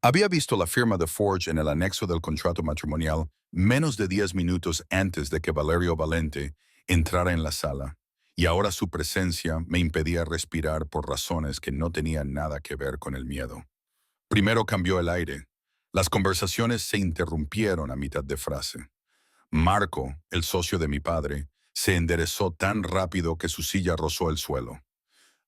Había visto la firma de Forge en el anexo del contrato matrimonial menos de 10 minutos antes de que Valerio Valente entrara en la sala, y ahora su presencia me impedía respirar por razones que no tenían nada que ver con el miedo. Primero cambió el aire. Las conversaciones se interrumpieron a mitad de frase. Marco, el socio de mi padre, se enderezó tan rápido que su silla rozó el suelo.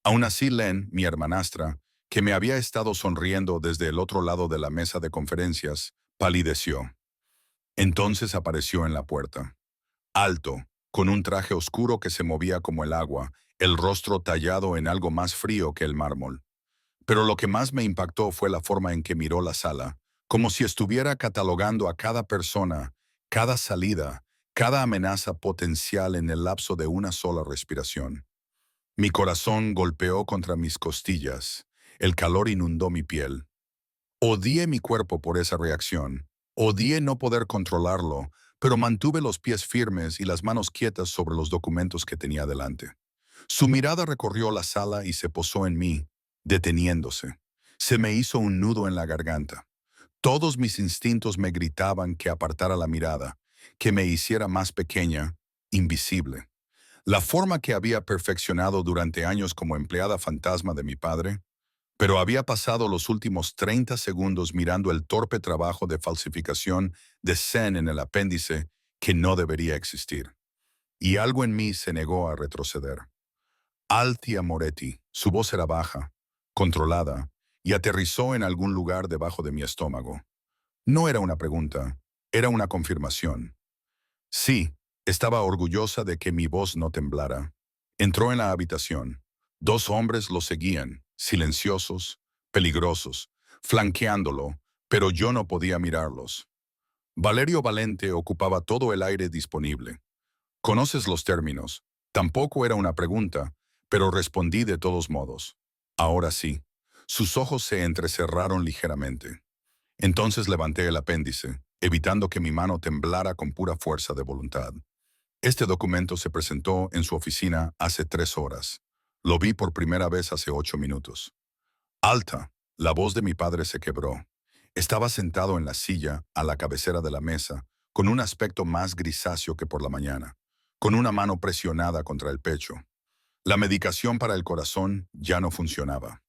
Aún así, Len, mi hermanastra, que me había estado sonriendo desde el otro lado de la mesa de conferencias, palideció. Entonces apareció en la puerta. Alto, con un traje oscuro que se movía como el agua, el rostro tallado en algo más frío que el mármol. Pero lo que más me impactó fue la forma en que miró la sala, como si estuviera catalogando a cada persona, cada salida, cada amenaza potencial en el lapso de una sola respiración. Mi corazón golpeó contra mis costillas. El calor inundó mi piel. Odié mi cuerpo por esa reacción. Odié no poder controlarlo, pero mantuve los pies firmes y las manos quietas sobre los documentos que tenía delante. Su mirada recorrió la sala y se posó en mí, deteniéndose. Se me hizo un nudo en la garganta. Todos mis instintos me gritaban que apartara la mirada, que me hiciera más pequeña, invisible. La forma que había perfeccionado durante años como empleada fantasma de mi padre, pero había pasado los últimos 30 segundos mirando el torpe trabajo de falsificación de Zen en el apéndice que no debería existir. Y algo en mí se negó a retroceder. Altia Moretti, su voz era baja, controlada, y aterrizó en algún lugar debajo de mi estómago. No era una pregunta, era una confirmación. Sí, estaba orgullosa de que mi voz no temblara. Entró en la habitación. Dos hombres lo seguían, silenciosos, peligrosos, flanqueándolo, pero yo no podía mirarlos. Valerio Valente ocupaba todo el aire disponible. Conoces los términos. Tampoco era una pregunta, pero respondí de todos modos. Ahora sí. Sus ojos se entrecerraron ligeramente. Entonces levanté el apéndice, evitando que mi mano temblara con pura fuerza de voluntad. Este documento se presentó en su oficina hace 3 horas. Lo vi por primera vez hace 8 minutos. Alta, la voz de mi padre se quebró. Estaba sentado en la silla, a la cabecera de la mesa, con un aspecto más grisáceo que por la mañana, con una mano presionada contra el pecho. La medicación para el corazón ya no funcionaba.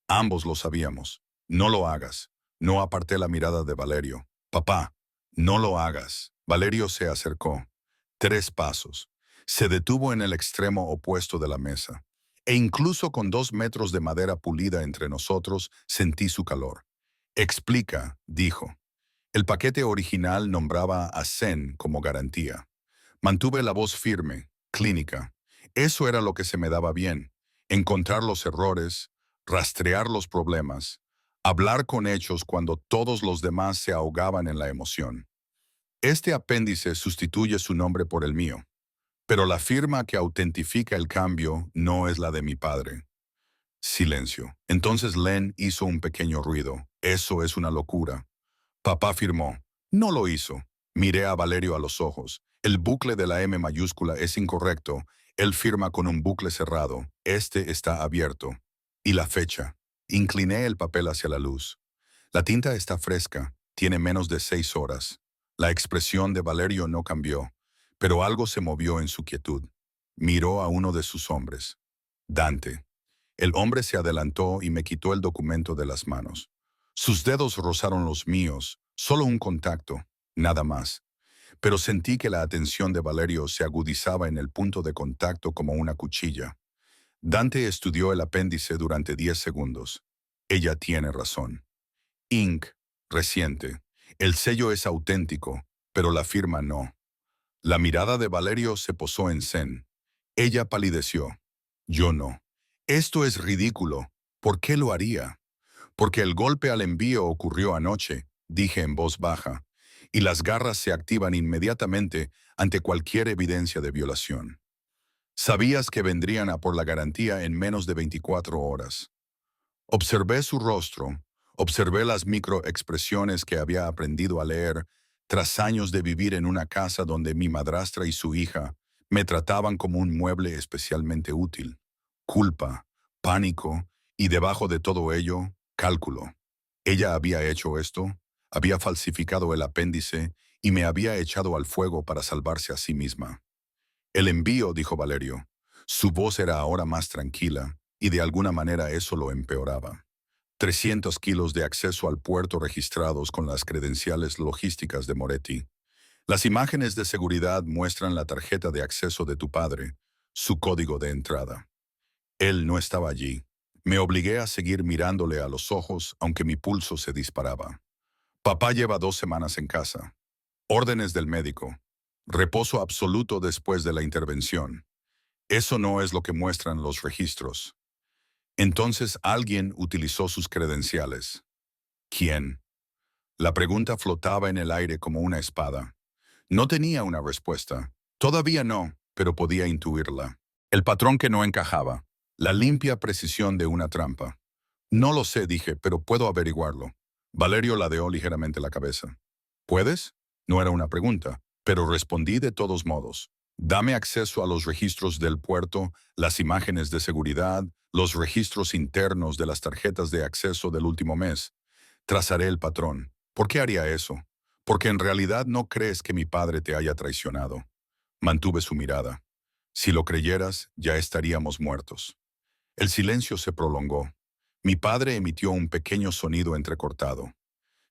Ambos lo sabíamos. No lo hagas. No aparté la mirada de Valerio. Papá, no lo hagas. Valerio se acercó. 3 pasos. Se detuvo en el extremo opuesto de la mesa. E incluso con 2 metros de madera pulida entre nosotros, sentí su calor. Explica, dijo. El paquete original nombraba a Zen como garantía. Mantuve la voz firme, clínica. Eso era lo que se me daba bien. Encontrar los errores, rastrear los problemas, hablar con hechos cuando todos los demás se ahogaban en la emoción. Este apéndice sustituye su nombre por el mío, pero la firma que autentifica el cambio no es la de mi padre. Silencio. Entonces Len hizo un pequeño ruido. Eso es una locura. Papá firmó. No lo hizo. Miré a Valerio a los ojos. El bucle de la M mayúscula es incorrecto. Él firma con un bucle cerrado. Este está abierto. Y la fecha. Incliné el papel hacia la luz. La tinta está fresca. Tiene menos de 6 horas. La expresión de Valerio no cambió, pero algo se movió en su quietud. Miró a uno de sus hombres. Dante. El hombre se adelantó y me quitó el documento de las manos. Sus dedos rozaron los míos, solo un contacto, nada más. Pero sentí que la atención de Valerio se agudizaba en el punto de contacto como una cuchilla. Dante estudió el apéndice durante 10 segundos. Ella tiene razón. Inc. Reciente. El sello es auténtico, pero la firma no. La mirada de Valerio se posó en Zen. Ella palideció. Yo no. Esto es ridículo. ¿Por qué lo haría? Porque el golpe al envío ocurrió anoche, dije en voz baja, y las garras se activan inmediatamente ante cualquier evidencia de violación. Sabías que vendrían a por la garantía en menos de 24 horas. Observé su rostro, observé las microexpresiones que había aprendido a leer tras años de vivir en una casa donde mi madrastra y su hija me trataban como un mueble especialmente útil. Culpa, pánico y debajo de todo ello, cálculo. Ella había hecho esto, había falsificado el apéndice y me había echado al fuego para salvarse a sí misma. El envío, dijo Valerio. Su voz era ahora más tranquila y de alguna manera eso lo empeoraba. 300 kilos de acceso al puerto registrados con las credenciales logísticas de Moretti. Las imágenes de seguridad muestran la tarjeta de acceso de tu padre, su código de entrada. Él no estaba allí. Me obligué a seguir mirándole a los ojos, aunque mi pulso se disparaba. Papá lleva 2 semanas en casa. Órdenes del médico. Reposo absoluto después de la intervención. Eso no es lo que muestran los registros. Entonces alguien utilizó sus credenciales. ¿Quién? La pregunta flotaba en el aire como una espada. No tenía una respuesta. Todavía no, pero podía intuirla. El patrón que no encajaba. La limpia precisión de una trampa. No lo sé, dije, pero puedo averiguarlo. Valerio ladeó ligeramente la cabeza. ¿Puedes? No era una pregunta, pero respondí de todos modos. Dame acceso a los registros del puerto, las imágenes de seguridad, los registros internos de las tarjetas de acceso del último mes. Trazaré el patrón. ¿Por qué haría eso? Porque en realidad no crees que mi padre te haya traicionado. Mantuve su mirada. Si lo creyeras, ya estaríamos muertos. El silencio se prolongó. Mi padre emitió un pequeño sonido entrecortado.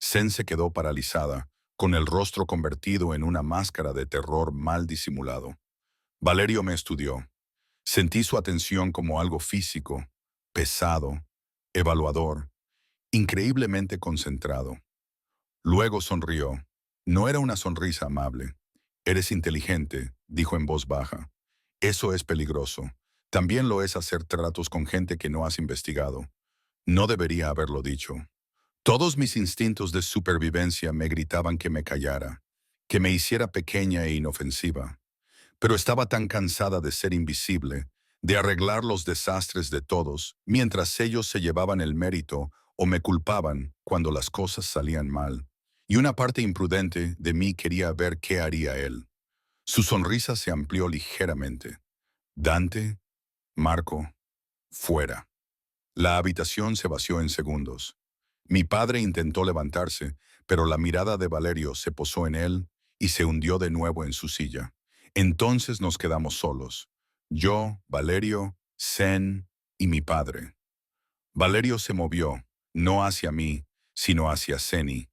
Zen se quedó paralizada, con el rostro convertido en una máscara de terror mal disimulado. Valerio me estudió. Sentí su atención como algo físico, pesado, evaluador, increíblemente concentrado. Luego sonrió. No era una sonrisa amable. Eres inteligente, dijo en voz baja. Eso es peligroso. También lo es hacer tratos con gente que no has investigado. No debería haberlo dicho. Todos mis instintos de supervivencia me gritaban que me callara, que me hiciera pequeña e inofensiva. Pero estaba tan cansada de ser invisible, de arreglar los desastres de todos, mientras ellos se llevaban el mérito o me culpaban cuando las cosas salían mal. Y una parte imprudente de mí quería ver qué haría él. Su sonrisa se amplió ligeramente. Dante, Marco, fuera. La habitación se vació en segundos. Mi padre intentó levantarse, pero la mirada de Valerio se posó en él y se hundió de nuevo en su silla. Entonces nos quedamos solos. Yo, Valerio, Zen y mi padre. Valerio se movió, no hacia mí, sino hacia Zeni.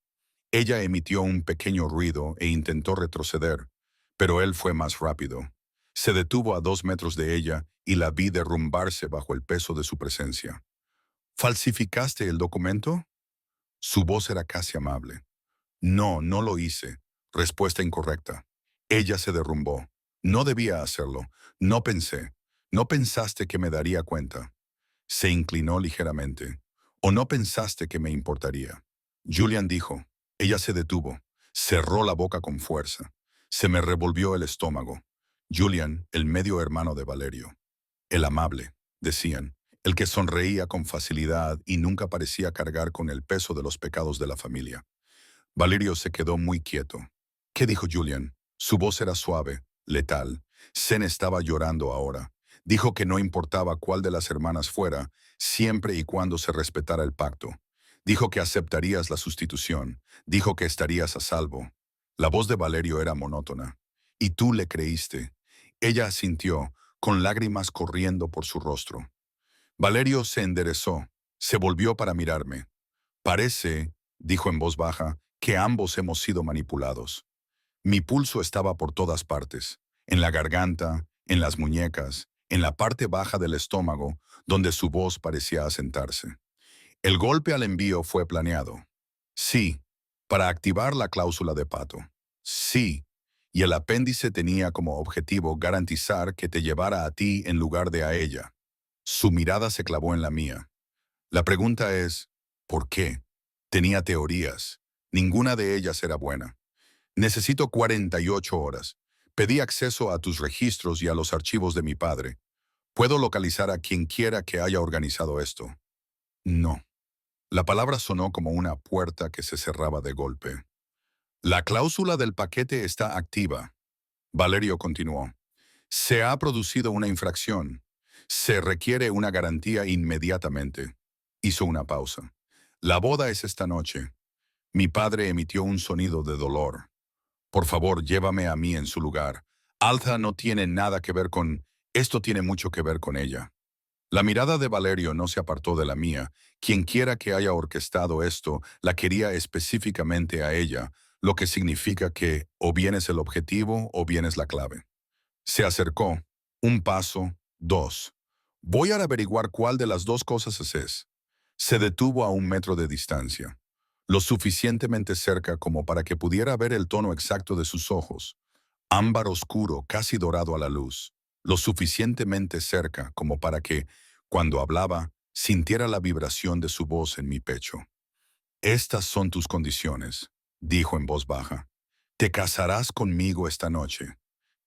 Ella emitió un pequeño ruido e intentó retroceder, pero él fue más rápido. Se detuvo a 2 metros de ella y la vi derrumbarse bajo el peso de su presencia. ¿Falsificaste el documento? Su voz era casi amable. No, no lo hice. Respuesta incorrecta. Ella se derrumbó. No debía hacerlo. No pensé. No pensaste que me daría cuenta. Se inclinó ligeramente. ¿O no pensaste que me importaría? Julian dijo. Ella se detuvo. Cerró la boca con fuerza. Se me revolvió el estómago. Julian, el medio hermano de Valerio. El amable, decían, el que sonreía con facilidad y nunca parecía cargar con el peso de los pecados de la familia. Valerio se quedó muy quieto. ¿Qué dijo Julian? Su voz era suave, letal. Zen estaba llorando ahora. Dijo que no importaba cuál de las hermanas fuera, siempre y cuando se respetara el pacto. Dijo que aceptarías la sustitución. Dijo que estarías a salvo. La voz de Valerio era monótona. Y tú le creíste. Ella asintió, con lágrimas corriendo por su rostro. Valerio se enderezó, se volvió para mirarme. Parece, dijo en voz baja, que ambos hemos sido manipulados. Mi pulso estaba por todas partes, en la garganta, en las muñecas, en la parte baja del estómago, donde su voz parecía asentarse. El golpe al envío fue planeado. Sí, para activar la cláusula de pato. Sí, y el apéndice tenía como objetivo garantizar que te llevara a ti en lugar de a ella. Su mirada se clavó en la mía. La pregunta es, ¿por qué? Tenía teorías. Ninguna de ellas era buena. Necesito 48 horas. Pedí acceso a tus registros y a los archivos de mi padre. ¿Puedo localizar a quien quiera que haya organizado esto? No. La palabra sonó como una puerta que se cerraba de golpe. La cláusula del paquete está activa. Valerio continuó. Se ha producido una infracción. Se requiere una garantía inmediatamente. Hizo una pausa. La boda es esta noche. Mi padre emitió un sonido de dolor. Por favor, llévame a mí en su lugar. Alta no tiene nada que ver con... Esto tiene mucho que ver con ella. La mirada de Valerio no se apartó de la mía. Quienquiera que haya orquestado esto, la quería específicamente a ella, lo que significa que o bien es el objetivo o bien es la clave. Se acercó. Un paso, dos. Voy a averiguar cuál de las dos cosas es. Se detuvo a 1 metro de distancia, lo suficientemente cerca como para que pudiera ver el tono exacto de sus ojos, ámbar oscuro, casi dorado a la luz, lo suficientemente cerca como para que, cuando hablaba, sintiera la vibración de su voz en mi pecho. Estas son tus condiciones, dijo en voz baja. Te casarás conmigo esta noche.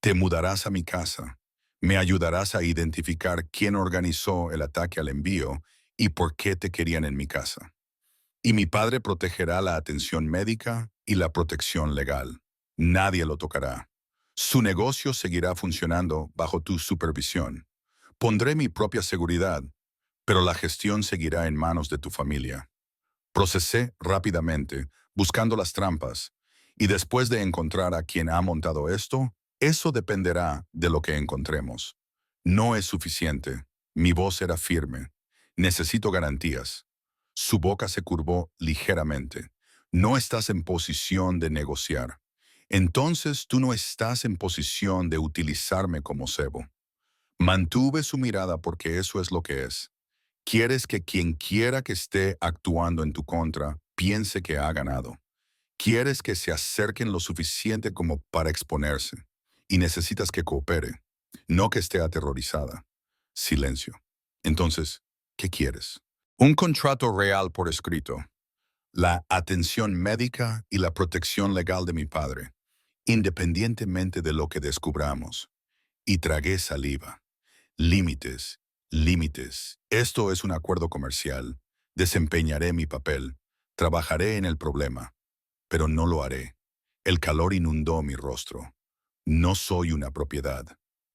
Te mudarás a mi casa. Me ayudarás a identificar quién organizó el ataque al envío y por qué te querían en mi casa. Y mi padre protegerá la atención médica y la protección legal. Nadie lo tocará. Su negocio seguirá funcionando bajo tu supervisión. Pondré mi propia seguridad, pero la gestión seguirá en manos de tu familia. Procesé rápidamente, buscando las trampas, y después de encontrar a quien ha montado esto, eso dependerá de lo que encontremos. No es suficiente. Mi voz era firme. Necesito garantías. Su boca se curvó ligeramente. No estás en posición de negociar. Entonces tú no estás en posición de utilizarme como cebo. Mantuve su mirada porque eso es lo que es. Quieres que quien quiera que esté actuando en tu contra piense que ha ganado. Quieres que se acerquen lo suficiente como para exponerse. Y necesitas que coopere, no que esté aterrorizada. Silencio. Entonces, ¿qué quieres? Un contrato real por escrito. La atención médica y la protección legal de mi padre, independientemente de lo que descubramos. Y tragué saliva. Límites, límites. Esto es un acuerdo comercial. Desempeñaré mi papel. Trabajaré en el problema. Pero no lo haré. El calor inundó mi rostro. No soy una propiedad.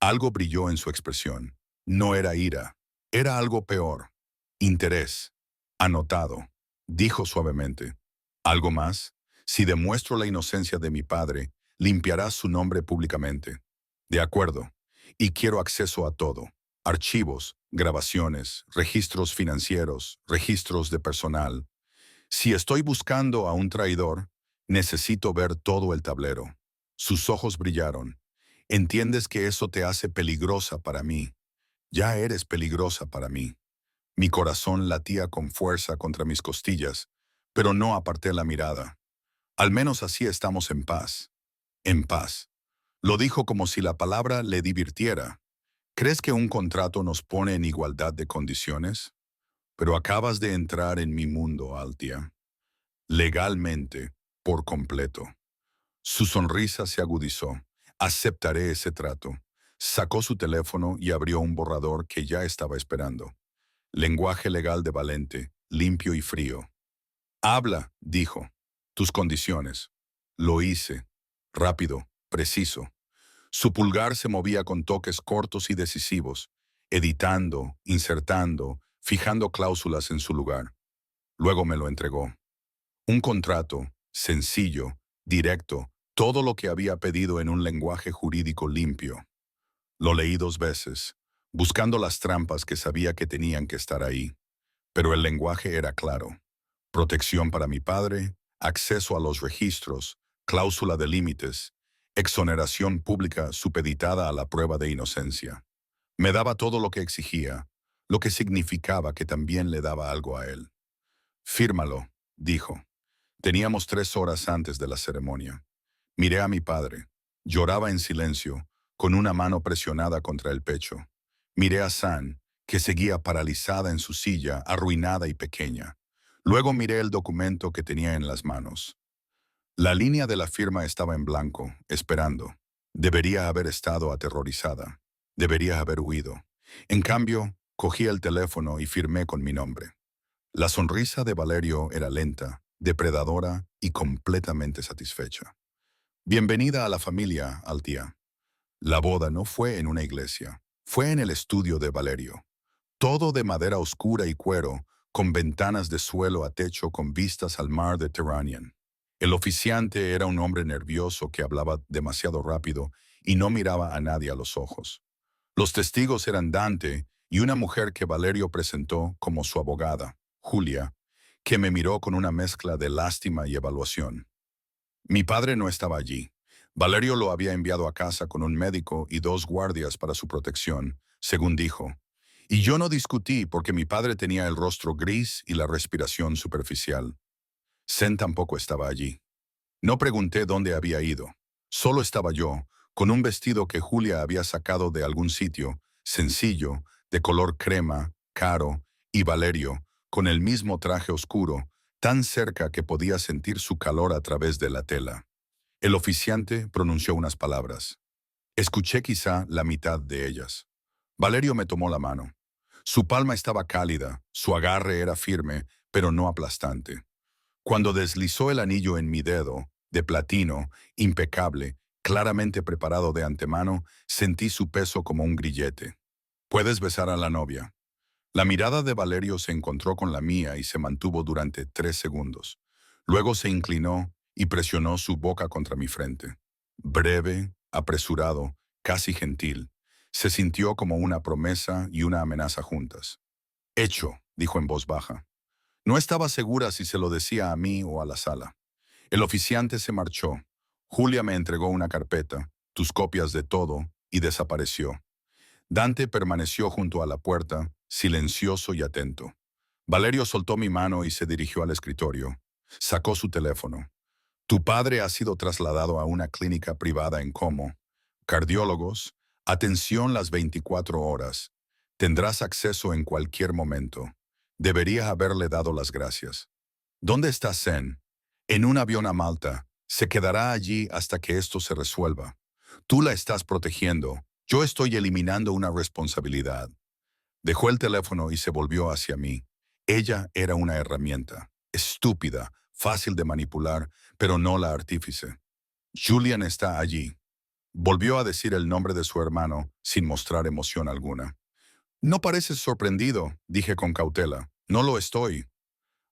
Algo brilló en su expresión. No era ira. Era algo peor. Interés. Anotado. Dijo suavemente. ¿Algo más? Si demuestro la inocencia de mi padre, limpiarás su nombre públicamente. De acuerdo. Y quiero acceso a todo. Archivos, grabaciones, registros financieros, registros de personal. Si estoy buscando a un traidor, necesito ver todo el tablero. Sus ojos brillaron. Entiendes que eso te hace peligrosa para mí. Ya eres peligrosa para mí. Mi corazón latía con fuerza contra mis costillas, pero no aparté la mirada. Al menos así estamos en paz. En paz. Lo dijo como si la palabra le divirtiera. ¿Crees que un contrato nos pone en igualdad de condiciones? Pero acabas de entrar en mi mundo, Altia. Legalmente, por completo. Su sonrisa se agudizó. Aceptaré ese trato. Sacó su teléfono y abrió un borrador que ya estaba esperando. Lenguaje legal de Valente, limpio y frío. Habla, dijo. Tus condiciones. Lo hice. Rápido, preciso. Su pulgar se movía con toques cortos y decisivos, editando, insertando, fijando cláusulas en su lugar. Luego me lo entregó. Un contrato, sencillo, directo, todo lo que había pedido en un lenguaje jurídico limpio. Lo leí 2 veces, buscando las trampas que sabía que tenían que estar ahí. Pero el lenguaje era claro. Protección para mi padre, acceso a los registros, cláusula de límites, exoneración pública supeditada a la prueba de inocencia. Me daba todo lo que exigía, lo que significaba que también le daba algo a él. Fírmalo, dijo. Teníamos 3 horas antes de la ceremonia. Miré a mi padre. Lloraba en silencio, con una mano presionada contra el pecho. Miré a San, que seguía paralizada en su silla, arruinada y pequeña. Luego miré el documento que tenía en las manos. La línea de la firma estaba en blanco, esperando. Debería haber estado aterrorizada. Debería haber huido. En cambio, cogí el teléfono y firmé con mi nombre. La sonrisa de Valerio era lenta, depredadora y completamente satisfecha. Bienvenida a la familia, Altia. La boda no fue en una iglesia, fue en el estudio de Valerio. Todo de madera oscura y cuero, con ventanas de suelo a techo con vistas al mar de Mediterráneo. El oficiante era un hombre nervioso que hablaba demasiado rápido y no miraba a nadie a los ojos. Los testigos eran Dante y una mujer que Valerio presentó como su abogada, Julia, que me miró con una mezcla de lástima y evaluación. Mi padre no estaba allí. Valerio lo había enviado a casa con un médico y 2 guardias para su protección, según dijo. Y yo no discutí porque mi padre tenía el rostro gris y la respiración superficial. Zen tampoco estaba allí. No pregunté dónde había ido. Solo estaba yo, con un vestido que Julia había sacado de algún sitio, sencillo, de color crema, caro, y Valerio, con el mismo traje oscuro, tan cerca que podía sentir su calor a través de la tela. El oficiante pronunció unas palabras. Escuché quizá la mitad de ellas. Valerio me tomó la mano. Su palma estaba cálida, su agarre era firme, pero no aplastante. Cuando deslizó el anillo en mi dedo, de platino, impecable, claramente preparado de antemano, sentí su peso como un grillete. Puedes besar a la novia. La mirada de Valerio se encontró con la mía y se mantuvo durante 3 segundos. Luego se inclinó y presionó su boca contra mi frente. Breve, apresurado, casi gentil. Se sintió como una promesa y una amenaza juntas. Hecho, dijo en voz baja. No estaba segura si se lo decía a mí o a la sala. El oficiante se marchó. Julia me entregó una carpeta, tus copias de todo, y desapareció. Dante permaneció junto a la puerta, silencioso y atento. Valerio soltó mi mano y se dirigió al escritorio. Sacó su teléfono. Tu padre ha sido trasladado a una clínica privada en Como. Cardiólogos, atención las 24 horas. Tendrás acceso en cualquier momento. Debería haberle dado las gracias. ¿Dónde está Zen? En un avión a Malta. Se quedará allí hasta que esto se resuelva. Tú la estás protegiendo. Yo estoy eliminando una responsabilidad. Dejó el teléfono y se volvió hacia mí. Ella era una herramienta. Estúpida, fácil de manipular, pero no la artífice. Julian está allí. Volvió a decir el nombre de su hermano sin mostrar emoción alguna. No pareces sorprendido, dije con cautela. No lo estoy.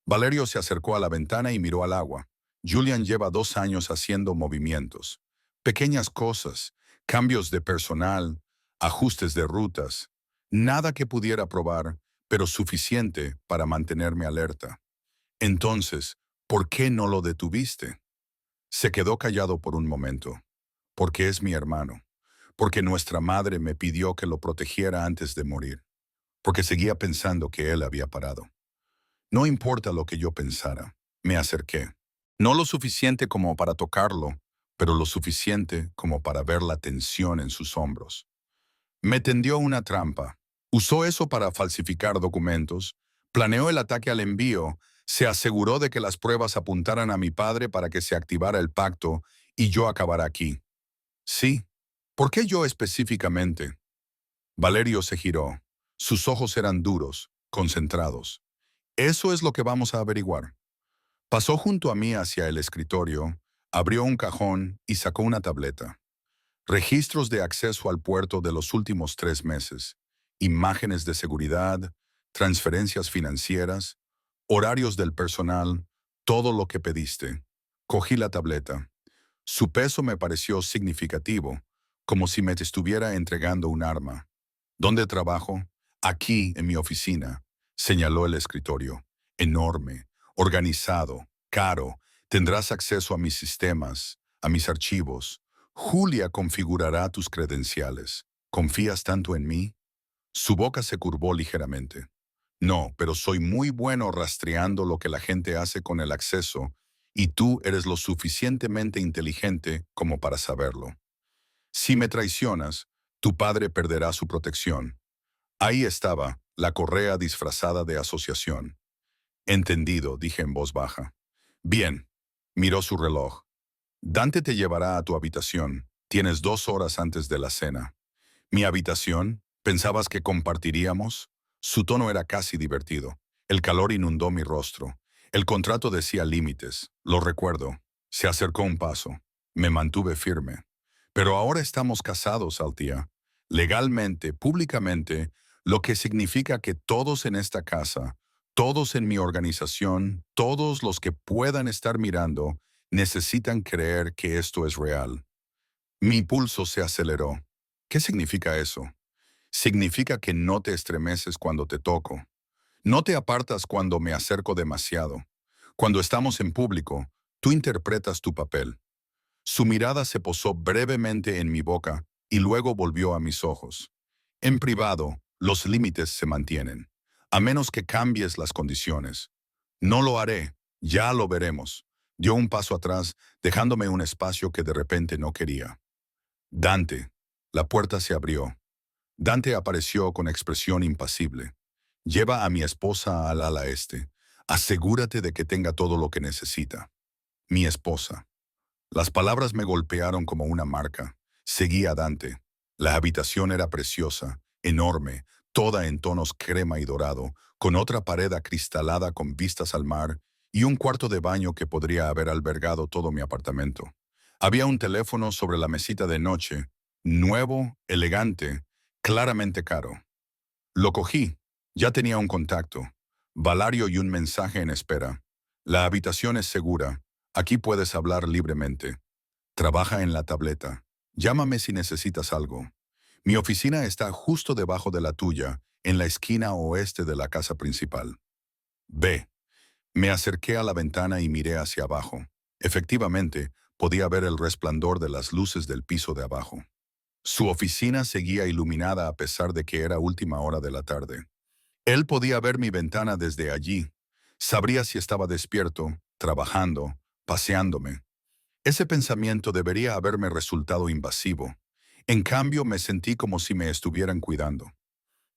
Valerio se acercó a la ventana y miró al agua. Julian lleva 2 años haciendo movimientos. Pequeñas cosas, cambios de personal, ajustes de rutas. Nada que pudiera probar, pero suficiente para mantenerme alerta. Entonces, ¿por qué no lo detuviste? Se quedó callado por un momento. Porque es mi hermano. Porque nuestra madre me pidió que lo protegiera antes de morir. Porque seguía pensando que él había parado. No importa lo que yo pensara, me acerqué. No lo suficiente como para tocarlo, pero lo suficiente como para ver la tensión en sus hombros. Me tendió una trampa. Usó eso para falsificar documentos, planeó el ataque al envío, se aseguró de que las pruebas apuntaran a mi padre para que se activara el pacto y yo acabara aquí. Sí. ¿Por qué yo específicamente? Valerio se giró. Sus ojos eran duros, concentrados. Eso es lo que vamos a averiguar. Pasó junto a mí hacia el escritorio, abrió un cajón y sacó una tableta. Registros de acceso al puerto de los últimos 3 meses, imágenes de seguridad, transferencias financieras, horarios del personal, todo lo que pediste. Cogí la tableta. Su peso me pareció significativo, como si me estuviera entregando un arma. ¿Dónde trabajo? Aquí, en mi oficina, señaló el escritorio. Enorme, organizado, caro. Tendrás acceso a mis sistemas, a mis archivos. Julia configurará tus credenciales. ¿Confías tanto en mí? Su boca se curvó ligeramente. No, pero soy muy bueno rastreando lo que la gente hace con el acceso, y tú eres lo suficientemente inteligente como para saberlo. Si me traicionas, tu padre perderá su protección. Ahí estaba, la correa disfrazada de asociación. Entendido, dije en voz baja. Bien, miró su reloj. Dante te llevará a tu habitación. Tienes 2 horas antes de la cena. ¿Mi habitación? ¿Pensabas que compartiríamos? Su tono era casi divertido. El calor inundó mi rostro. El contrato decía límites, lo recuerdo. Se acercó un paso. Me mantuve firme. Pero ahora estamos casados, Altía. Legalmente, públicamente, lo que significa que todos en esta casa, Todos en mi organización, todos los que puedan estar mirando, necesitan creer que esto es real. Mi pulso se aceleró. ¿Qué significa eso? Significa que no te estremeces cuando te toco. No te apartas cuando me acerco demasiado. Cuando estamos en público, tú interpretas tu papel. Su mirada se posó brevemente en mi boca y luego volvió a mis ojos. En privado, los límites se mantienen, a menos que cambies las condiciones. No lo haré, ya lo veremos. Dio un paso atrás, dejándome un espacio que de repente no quería. Dante. La puerta se abrió. Dante apareció con expresión impasible. Lleva a mi esposa al ala este. Asegúrate de que tenga todo lo que necesita. Mi esposa. Las palabras me golpearon como una marca. Seguí a Dante. La habitación era preciosa, enorme, toda en tonos crema y dorado, con otra pared acristalada con vistas al mar y un cuarto de baño que podría haber albergado todo mi apartamento. Había un teléfono sobre la mesita de noche, nuevo, elegante, claramente caro. Lo cogí. Ya tenía un contacto. Valario y un mensaje en espera. La habitación es segura. Aquí puedes hablar libremente. Trabaja en la tableta. Llámame si necesitas algo. Mi oficina está justo debajo de la tuya, en la esquina oeste de la casa principal. Ve. Me acerqué a la ventana y miré hacia abajo. Efectivamente, podía ver el resplandor de las luces del piso de abajo. Su oficina seguía iluminada a pesar de que era última hora de la tarde. Él podía ver mi ventana desde allí. Sabría si estaba despierto, trabajando, paseándome. Ese pensamiento debería haberme resultado invasivo. En cambio, me sentí como si me estuvieran cuidando.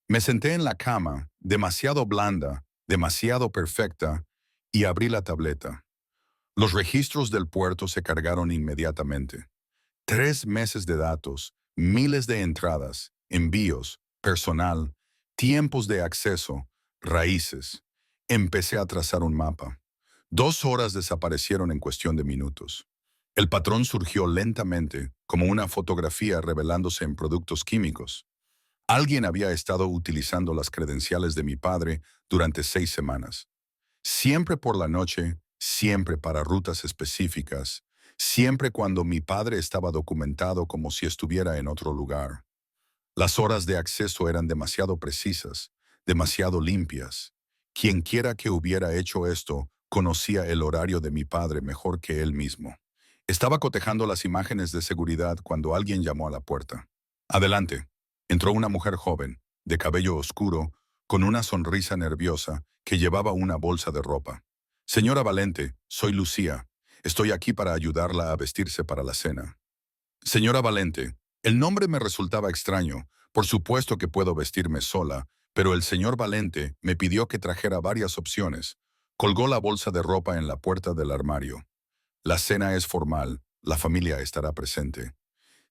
Me senté en la cama, demasiado blanda, demasiado perfecta, y abrí la tableta. Los registros del puerto se cargaron inmediatamente. 3 meses de datos, miles de entradas, envíos, personal, tiempos de acceso, raíces. Empecé a trazar un mapa. 2 horas desaparecieron en cuestión de minutos. El patrón surgió lentamente, como una fotografía revelándose en productos químicos. Alguien había estado utilizando las credenciales de mi padre durante 6 semanas. Siempre por la noche, siempre para rutas específicas, siempre cuando mi padre estaba documentado como si estuviera en otro lugar. Las horas de acceso eran demasiado precisas, demasiado limpias. Quienquiera que hubiera hecho esto conocía el horario de mi padre mejor que él mismo. Estaba cotejando las imágenes de seguridad cuando alguien llamó a la puerta. Adelante. Entró una mujer joven, de cabello oscuro, con una sonrisa nerviosa, que llevaba una bolsa de ropa. Señora Valente, soy Lucía. Estoy aquí para ayudarla a vestirse para la cena. Señora Valente, el nombre me resultaba extraño. Por supuesto que puedo vestirme sola, pero el señor Valente me pidió que trajera varias opciones. Colgó la bolsa de ropa en la puerta del armario. La cena es formal, la familia estará presente.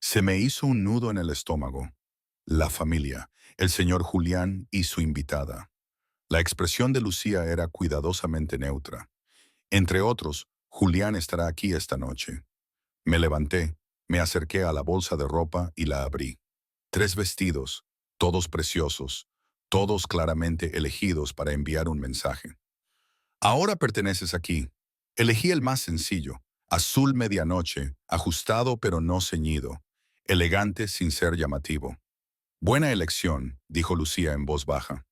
Se me hizo un nudo en el estómago. La familia, el señor Julián y su invitada. La expresión de Lucía era cuidadosamente neutra. Entre otros, Julián estará aquí esta noche. Me levanté, me acerqué a la bolsa de ropa y la abrí. 3 vestidos, todos preciosos, todos claramente elegidos para enviar un mensaje. Ahora perteneces aquí. Elegí el más sencillo, azul medianoche, ajustado pero no ceñido, elegante sin ser llamativo. Buena elección, dijo Lucía en voz baja.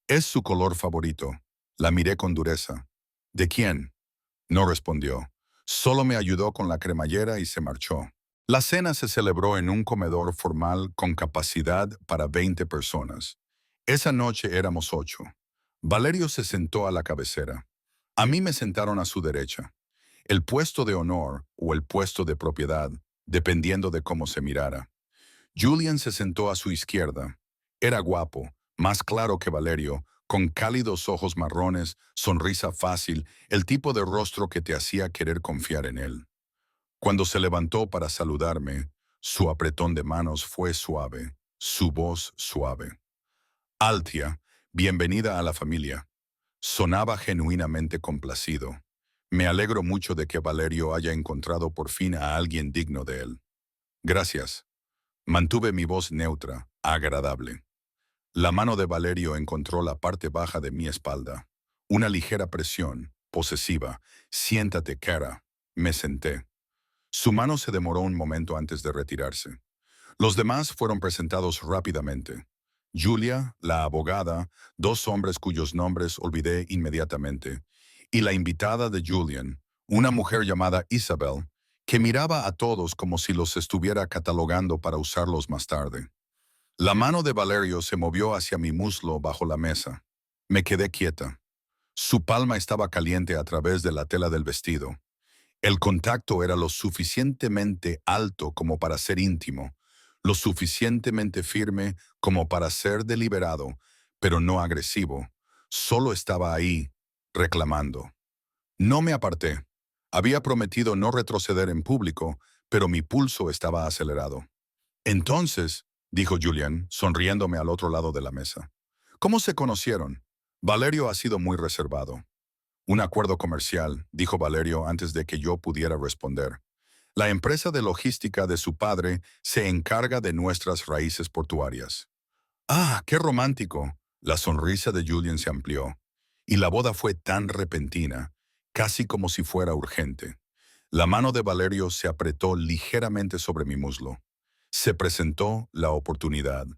Es su color favorito. La miré con dureza. ¿De quién? No respondió. Solo me ayudó con la cremallera y se marchó. La cena se celebró en un comedor formal con capacidad para 20 personas. Esa noche éramos 8. Valerio se sentó a la cabecera. A mí me sentaron a su derecha. El puesto de honor o el puesto de propiedad, dependiendo de cómo se mirara. Julian se sentó a su izquierda. Era guapo, más claro que Valerio, con cálidos ojos marrones, sonrisa fácil, el tipo de rostro que te hacía querer confiar en él. Cuando se levantó para saludarme, su apretón de manos fue suave, su voz suave. Altia, bienvenida a la familia. Sonaba genuinamente complacido. Me alegro mucho de que Valerio haya encontrado por fin a alguien digno de él. Gracias. Mantuve mi voz neutra, agradable. La mano de Valerio encontró la parte baja de mi espalda. Una ligera presión, posesiva. Siéntate, Kara. Me senté. Su mano se demoró un momento antes de retirarse. Los demás fueron presentados rápidamente. Julia, la abogada, dos hombres cuyos nombres olvidé inmediatamente, y la invitada de Julian, una mujer llamada Isabel, que miraba a todos como si los estuviera catalogando para usarlos más tarde. La mano de Valerio se movió hacia mi muslo bajo la mesa. Me quedé quieta. Su palma estaba caliente a través de la tela del vestido. El contacto era lo suficientemente alto como para ser íntimo, lo suficientemente firme como para ser deliberado, pero no agresivo. Solo estaba ahí, reclamando. No me aparté. Había prometido no retroceder en público, pero mi pulso estaba acelerado. Entonces, dijo Julian, sonriéndome al otro lado de la mesa. ¿Cómo se conocieron? Valerio ha sido muy reservado. Un acuerdo comercial, dijo Valerio antes de que yo pudiera responder. La empresa de logística de su padre se encarga de nuestras raíces portuarias. ¡Ah, qué romántico! La sonrisa de Julian se amplió. Y la boda fue tan repentina, casi como si fuera urgente. La mano de Valerio se apretó ligeramente sobre mi muslo. Se presentó la oportunidad.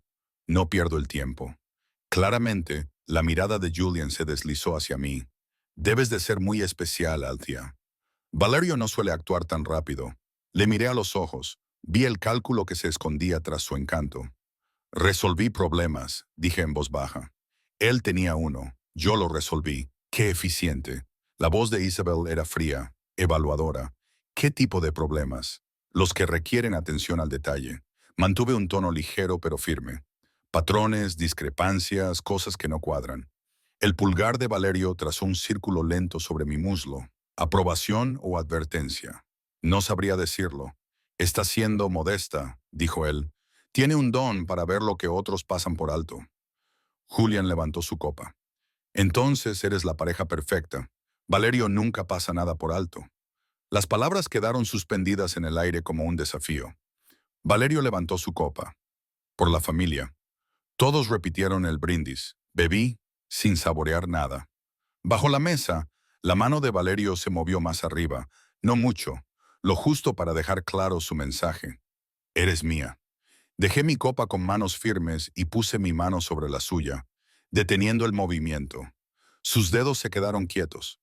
No pierdo el tiempo. Claramente, la mirada de Julian se deslizó hacia mí. Debes de ser muy especial, Althea. Valerio no suele actuar tan rápido. Le miré a los ojos. Vi el cálculo que se escondía tras su encanto. Resolví problemas, dije en voz baja. Él tenía uno. Yo lo resolví. ¡Qué eficiente! La voz de Isabel era fría, evaluadora. ¿Qué tipo de problemas? Los que requieren atención al detalle. Mantuve un tono ligero pero firme. Patrones, discrepancias, cosas que no cuadran. El pulgar de Valerio trazó un círculo lento sobre mi muslo. ¿Aprobación o advertencia? No sabría decirlo. Está siendo modesta, dijo él. Tiene un don para ver lo que otros pasan por alto. Julian levantó su copa. Entonces eres la pareja perfecta. Valerio nunca pasa nada por alto. Las palabras quedaron suspendidas en el aire como un desafío. Valerio levantó su copa. Por la familia. Todos repitieron el brindis. Bebí sin saborear nada. Bajo la mesa, la mano de Valerio se movió más arriba, no mucho, lo justo para dejar claro su mensaje. Eres mía. Dejé mi copa con manos firmes y puse mi mano sobre la suya, deteniendo el movimiento. Sus dedos se quedaron quietos.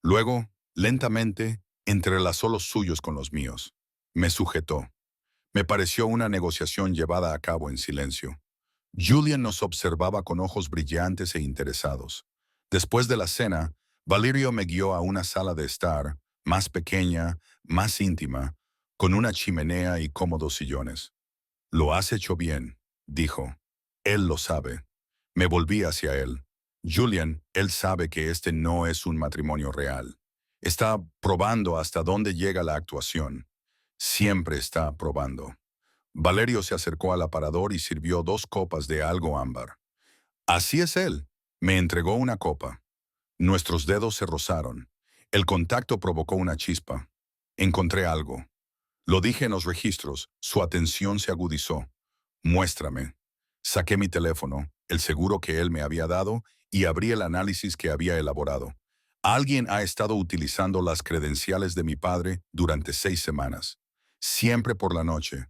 Luego, lentamente, entrelazó los suyos con los míos. Me sujetó. Me pareció una negociación llevada a cabo en silencio. Julian nos observaba con ojos brillantes e interesados. Después de la cena, Valerio me guió a una sala de estar, más pequeña, más íntima, con una chimenea y cómodos sillones. Lo has hecho bien, dijo. Él lo sabe. Me volví hacia él. Julian, él sabe que este no es un matrimonio real. Está probando hasta dónde llega la actuación. Siempre está probando. Valerio se acercó al aparador y sirvió 2 copas de algo ámbar. Así es él. Me entregó una copa. Nuestros dedos se rozaron. El contacto provocó una chispa. Encontré algo. Lo dije en los registros. Su atención se agudizó. Muéstrame. Saqué mi teléfono, el seguro que él me había dado, y abrí el análisis que había elaborado. Alguien ha estado utilizando las credenciales de mi padre durante 6 semanas. Siempre por la noche.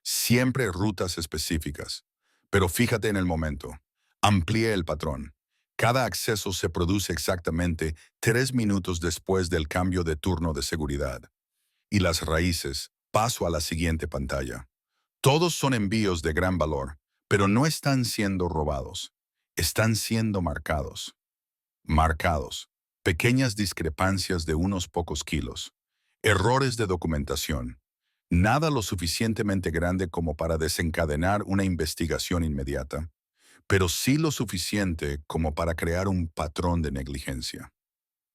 Siempre rutas específicas. Pero fíjate en el momento. Amplíe el patrón. Cada acceso se produce exactamente 3 minutos después del cambio de turno de seguridad. Y las raíces, paso a la siguiente pantalla. Todos son envíos de gran valor, pero no están siendo robados. Están siendo marcados. Marcados. Pequeñas discrepancias de unos pocos kilos. Errores de documentación. Nada lo suficientemente grande como para desencadenar una investigación inmediata, pero sí lo suficiente como para crear un patrón de negligencia.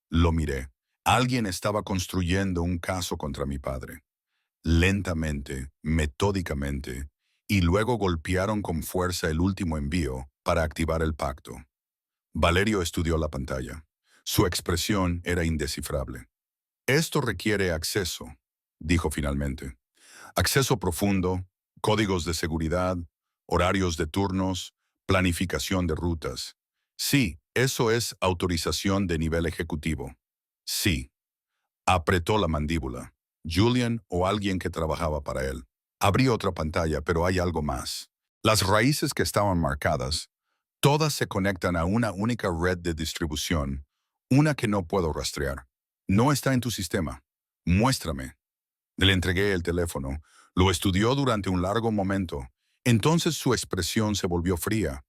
Lo miré. Alguien estaba construyendo un caso contra mi padre. Lentamente, metódicamente, y luego golpearon con fuerza el último envío para activar el pacto. Valerio estudió la pantalla. Su expresión era indescifrable. Esto requiere acceso, dijo finalmente. Acceso profundo, códigos de seguridad, horarios de turnos, planificación de rutas. Sí, eso es autorización de nivel ejecutivo. Sí. Apretó la mandíbula. Julian o alguien que trabajaba para él. Abrí otra pantalla, pero hay algo más. Las raíces que estaban marcadas, todas se conectan a una única red de distribución, una que no puedo rastrear. No está en tu sistema. Muéstrame. Le entregué el teléfono. Lo estudió durante un largo momento. Entonces su expresión se volvió fría.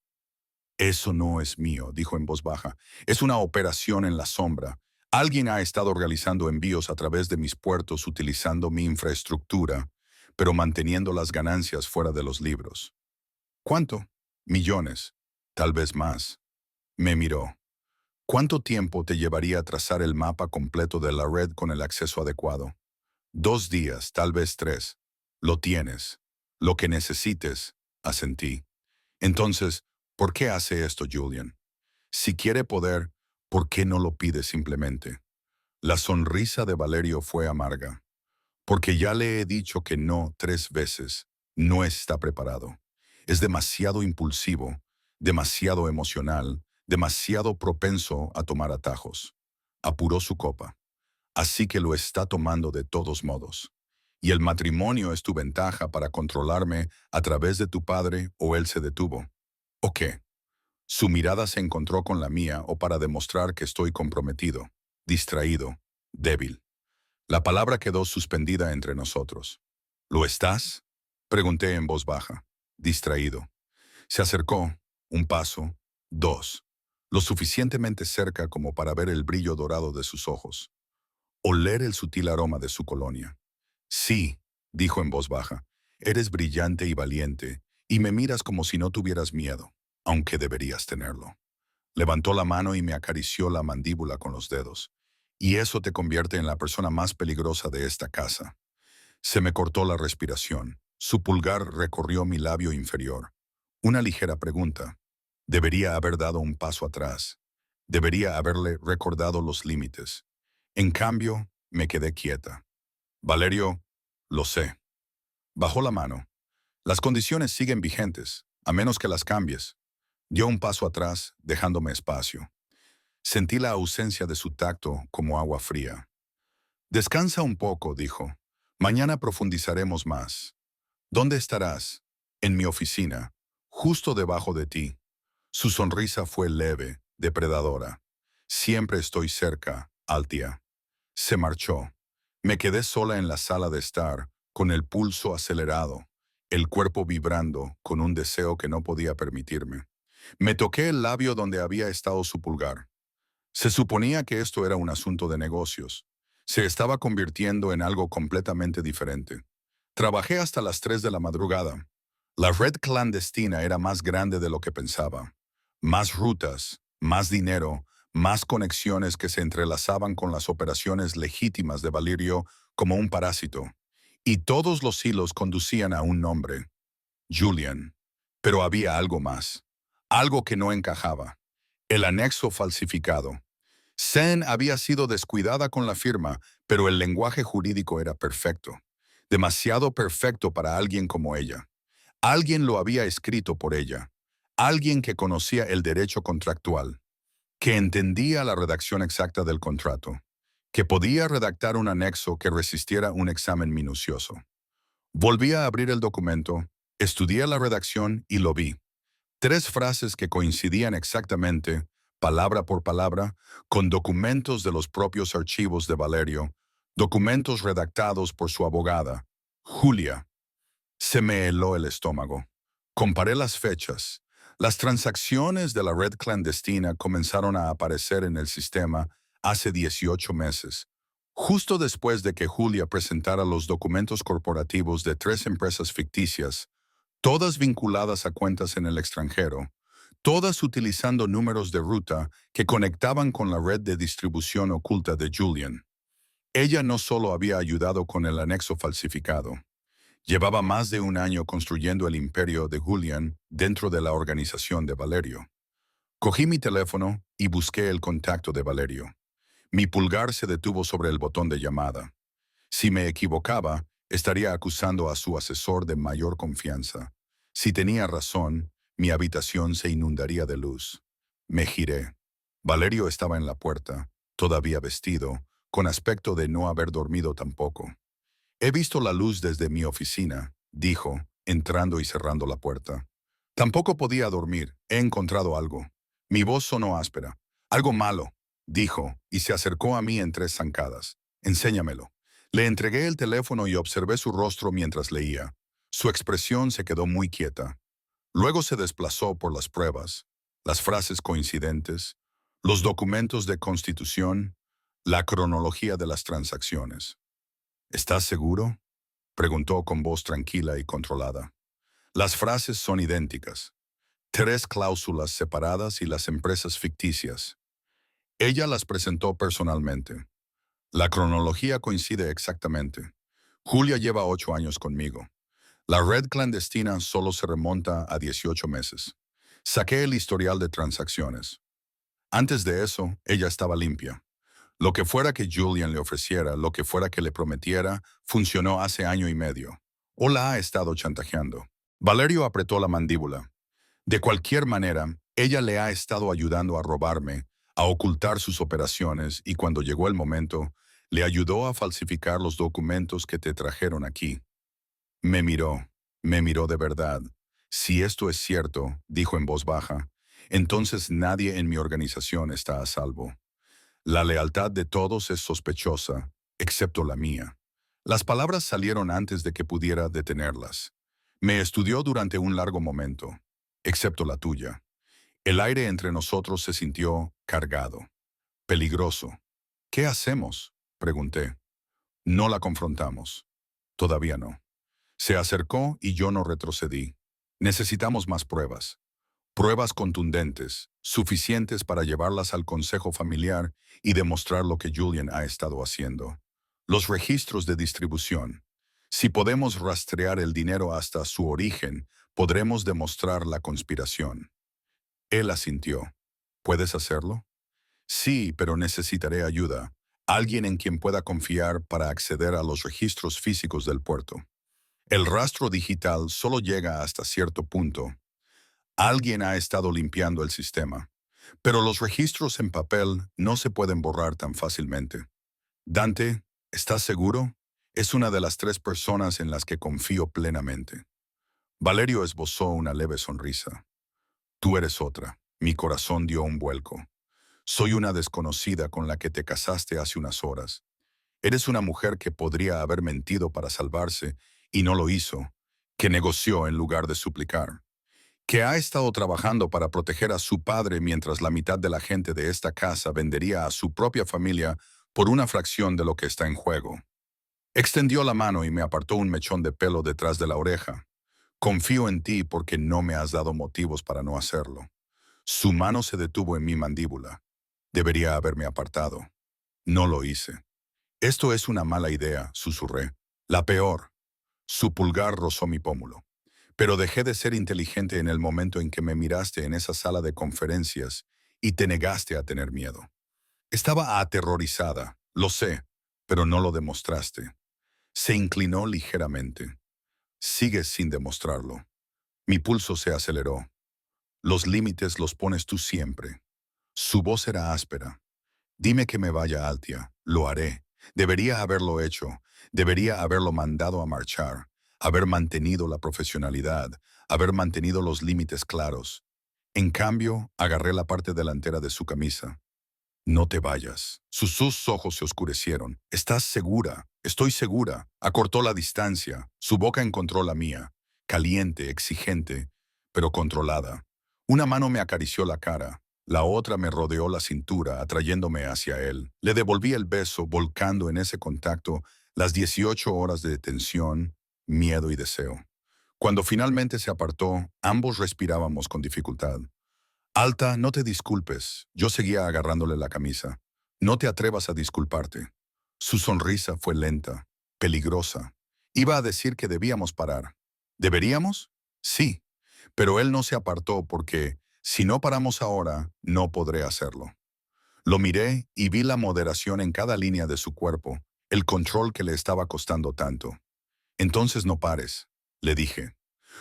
Eso no es mío, dijo en voz baja. Es una operación en la sombra. Alguien ha estado realizando envíos a través de mis puertos utilizando mi infraestructura, pero manteniendo las ganancias fuera de los libros. ¿Cuánto? Millones. Tal vez más. Me miró. ¿Cuánto tiempo te llevaría a trazar el mapa completo de la red con el acceso adecuado? 2 días, tal vez 3. Lo tienes. Lo que necesites, asentí. Entonces, ¿por qué hace esto, Julian? Si quiere poder, ¿por qué no lo pide simplemente? La sonrisa de Valerio fue amarga. Porque ya le he dicho que no 3 veces. No está preparado. Es demasiado impulsivo, demasiado emocional, demasiado propenso a tomar atajos. Apuró su copa. Así que lo está tomando de todos modos. Y el matrimonio es tu ventaja para controlarme a través de tu padre o él se detuvo. ¿O qué? Su mirada se encontró con la mía o para demostrar que estoy comprometido, distraído, débil. La palabra quedó suspendida entre nosotros. ¿Lo estás? Pregunté en voz baja. Distraído. Se acercó, un paso, dos, lo suficientemente cerca como para ver el brillo dorado de sus ojos, oler el sutil aroma de su colonia. Sí, dijo en voz baja, eres brillante y valiente, y me miras como si no tuvieras miedo, aunque deberías tenerlo. Levantó la mano y me acarició la mandíbula con los dedos. Y eso te convierte en la persona más peligrosa de esta casa. Se me cortó la respiración. Su pulgar recorrió mi labio inferior. Una ligera pregunta. Debería haber dado un paso atrás. Debería haberle recordado los límites. En cambio, me quedé quieta. Valerio, lo sé. Bajó la mano. Las condiciones siguen vigentes, a menos que las cambies. Dio un paso atrás, dejándome espacio. Sentí la ausencia de su tacto como agua fría. Descansa un poco, dijo. Mañana profundizaremos más. ¿Dónde estarás? En mi oficina, justo debajo de ti. Su sonrisa fue leve, depredadora. Siempre estoy cerca, Altia. Se marchó. Me quedé sola en la sala de estar, con el pulso acelerado, el cuerpo vibrando con un deseo que no podía permitirme. Me toqué el labio donde había estado su pulgar. Se suponía que esto era un asunto de negocios. Se estaba convirtiendo en algo completamente diferente. Trabajé hasta las 3 de la madrugada. La red clandestina era más grande de lo que pensaba. Más rutas, más dinero, más conexiones que se entrelazaban con las operaciones legítimas de Valerio como un parásito. Y todos los hilos conducían a un nombre, Julian. Pero había algo más. Algo que no encajaba. El anexo falsificado. Sen había sido descuidada con la firma, pero el lenguaje jurídico era perfecto. Demasiado perfecto para alguien como ella. Alguien lo había escrito por ella. Alguien que conocía el derecho contractual, que entendía la redacción exacta del contrato, que podía redactar un anexo que resistiera un examen minucioso. Volví a abrir el documento, estudié la redacción y lo vi. 3 frases que coincidían exactamente, palabra por palabra, con documentos de los propios archivos de Valerio, documentos redactados por su abogada, Julia. Se me heló el estómago. Comparé las fechas. Las transacciones de la red clandestina comenzaron a aparecer en el sistema hace 18 meses, justo después de que Julia presentara los documentos corporativos de 3 empresas ficticias, todas vinculadas a cuentas en el extranjero, todas utilizando números de ruta que conectaban con la red de distribución oculta de Julian. Ella no solo había ayudado con el anexo falsificado, llevaba más de un año construyendo el imperio de Julian dentro de la organización de Valerio. Cogí mi teléfono y busqué el contacto de Valerio. Mi pulgar se detuvo sobre el botón de llamada. Si me equivocaba, estaría acusando a su asesor de mayor confianza. Si tenía razón, mi habitación se inundaría de luz. Me giré. Valerio estaba en la puerta, todavía vestido, con aspecto de no haber dormido tampoco. He visto la luz desde mi oficina, dijo, entrando y cerrando la puerta. Tampoco podía dormir, he encontrado algo. Mi voz sonó áspera. Algo malo, dijo, y se acercó a mí en 3 zancadas. Enséñamelo. Le entregué el teléfono y observé su rostro mientras leía. Su expresión se quedó muy quieta. Luego se desplazó por las pruebas, las frases coincidentes, los documentos de constitución, la cronología de las transacciones. ¿Estás seguro?, preguntó con voz tranquila y controlada. Las frases son idénticas. 3 cláusulas separadas y las empresas ficticias. Ella las presentó personalmente. La cronología coincide exactamente. Julia lleva 8 años conmigo. La red clandestina solo se remonta a 18 meses. Saqué el historial de transacciones. Antes de eso, ella estaba limpia. Lo que fuera que Julian le ofreciera, lo que fuera que le prometiera, funcionó hace año y medio. O la ha estado chantajeando. Valerio apretó la mandíbula. De cualquier manera, ella le ha estado ayudando a robarme, a ocultar sus operaciones y cuando llegó el momento, le ayudó a falsificar los documentos que te trajeron aquí. Me miró de verdad. Si esto es cierto, dijo en voz baja, entonces nadie en mi organización está a salvo. La lealtad de todos es sospechosa, excepto la mía. Las palabras salieron antes de que pudiera detenerlas. Me estudió durante un largo momento, excepto la tuya. El aire entre nosotros se sintió cargado, peligroso. ¿Qué hacemos?, pregunté. No la confrontamos. Todavía no. Se acercó y yo no retrocedí. Necesitamos más pruebas. Pruebas contundentes, suficientes para llevarlas al consejo familiar y demostrar lo que Julian ha estado haciendo. Los registros de distribución. Si podemos rastrear el dinero hasta su origen, podremos demostrar la conspiración. Él asintió. ¿Puedes hacerlo? Sí, pero necesitaré ayuda. Alguien en quien pueda confiar para acceder a los registros físicos del puerto. El rastro digital solo llega hasta cierto punto. Alguien ha estado limpiando el sistema, pero los registros en papel no se pueden borrar tan fácilmente. Dante, ¿estás seguro? Es una de las 3 personas en las que confío plenamente. Valerio esbozó una leve sonrisa. Tú eres otra. Mi corazón dio un vuelco. Soy una desconocida con la que te casaste hace unas horas. Eres una mujer que podría haber mentido para salvarse y no lo hizo, que negoció en lugar de suplicar, que ha estado trabajando para proteger a su padre mientras la mitad de la gente de esta casa vendería a su propia familia por una fracción de lo que está en juego. Extendió la mano y me apartó un mechón de pelo detrás de la oreja. Confío en ti porque no me has dado motivos para no hacerlo. Su mano se detuvo en mi mandíbula. Debería haberme apartado. No lo hice. Esto es una mala idea, susurré. La peor. Su pulgar rozó mi pómulo. Pero dejé de ser inteligente en el momento en que me miraste en esa sala de conferencias y te negaste a tener miedo. Estaba aterrorizada, lo sé, pero no lo demostraste. Se inclinó ligeramente. Sigues sin demostrarlo. Mi pulso se aceleró. Los límites los pones tú siempre. Su voz era áspera. Dime que me vaya, Altia. Lo haré. Debería haberlo hecho. Debería haberlo mandado a marchar. Haber mantenido la profesionalidad. Haber mantenido los límites claros. En cambio, agarré la parte delantera de su camisa. No te vayas. Sus ojos se oscurecieron. ¿Estás segura? Estoy segura. Acortó la distancia. Su boca encontró la mía. Caliente, exigente, pero controlada. Una mano me acarició la cara. La otra me rodeó la cintura, atrayéndome hacia él. Le devolví el beso, volcando en ese contacto las 18 horas de tensión, miedo y deseo. Cuando finalmente se apartó, ambos respirábamos con dificultad. Alta, no te disculpes. Yo seguía agarrándole la camisa. No te atrevas a disculparte. Su sonrisa fue lenta, peligrosa. Iba a decir que debíamos parar. ¿Deberíamos? Sí, pero él no se apartó porque, si no paramos ahora, no podré hacerlo. Lo miré y vi la moderación en cada línea de su cuerpo, el control que le estaba costando tanto. Entonces no pares, le dije.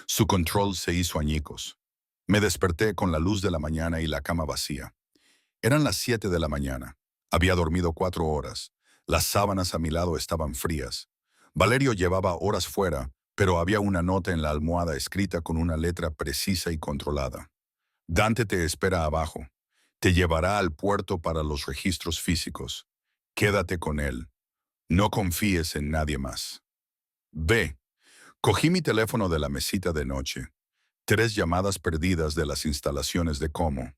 Su control se hizo añicos. Me desperté con la luz de la mañana y la cama vacía. Eran las 7 de la mañana. Había dormido 4 horas. Las sábanas a mi lado estaban frías. Valerio llevaba horas fuera, pero había una nota en la almohada escrita con una letra precisa y controlada. Dante te espera abajo. Te llevará al puerto para los registros físicos. Quédate con él. No confíes en nadie más. B. Cogí mi teléfono de la mesita de noche. 3 llamadas perdidas de las instalaciones de Como.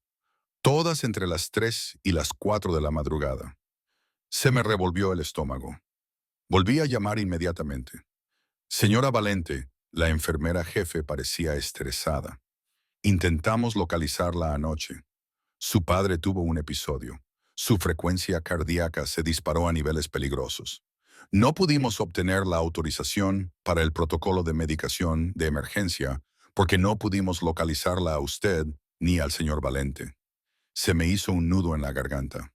Todas entre las 3 y las 4 de la madrugada. Se me revolvió el estómago. Volví a llamar inmediatamente. Señora Valente, la enfermera jefe parecía estresada. Intentamos localizarla anoche. Su padre tuvo un episodio. Su frecuencia cardíaca se disparó a niveles peligrosos. No pudimos obtener la autorización para el protocolo de medicación de emergencia porque no pudimos localizarla a usted ni al señor Valente. Se me hizo un nudo en la garganta.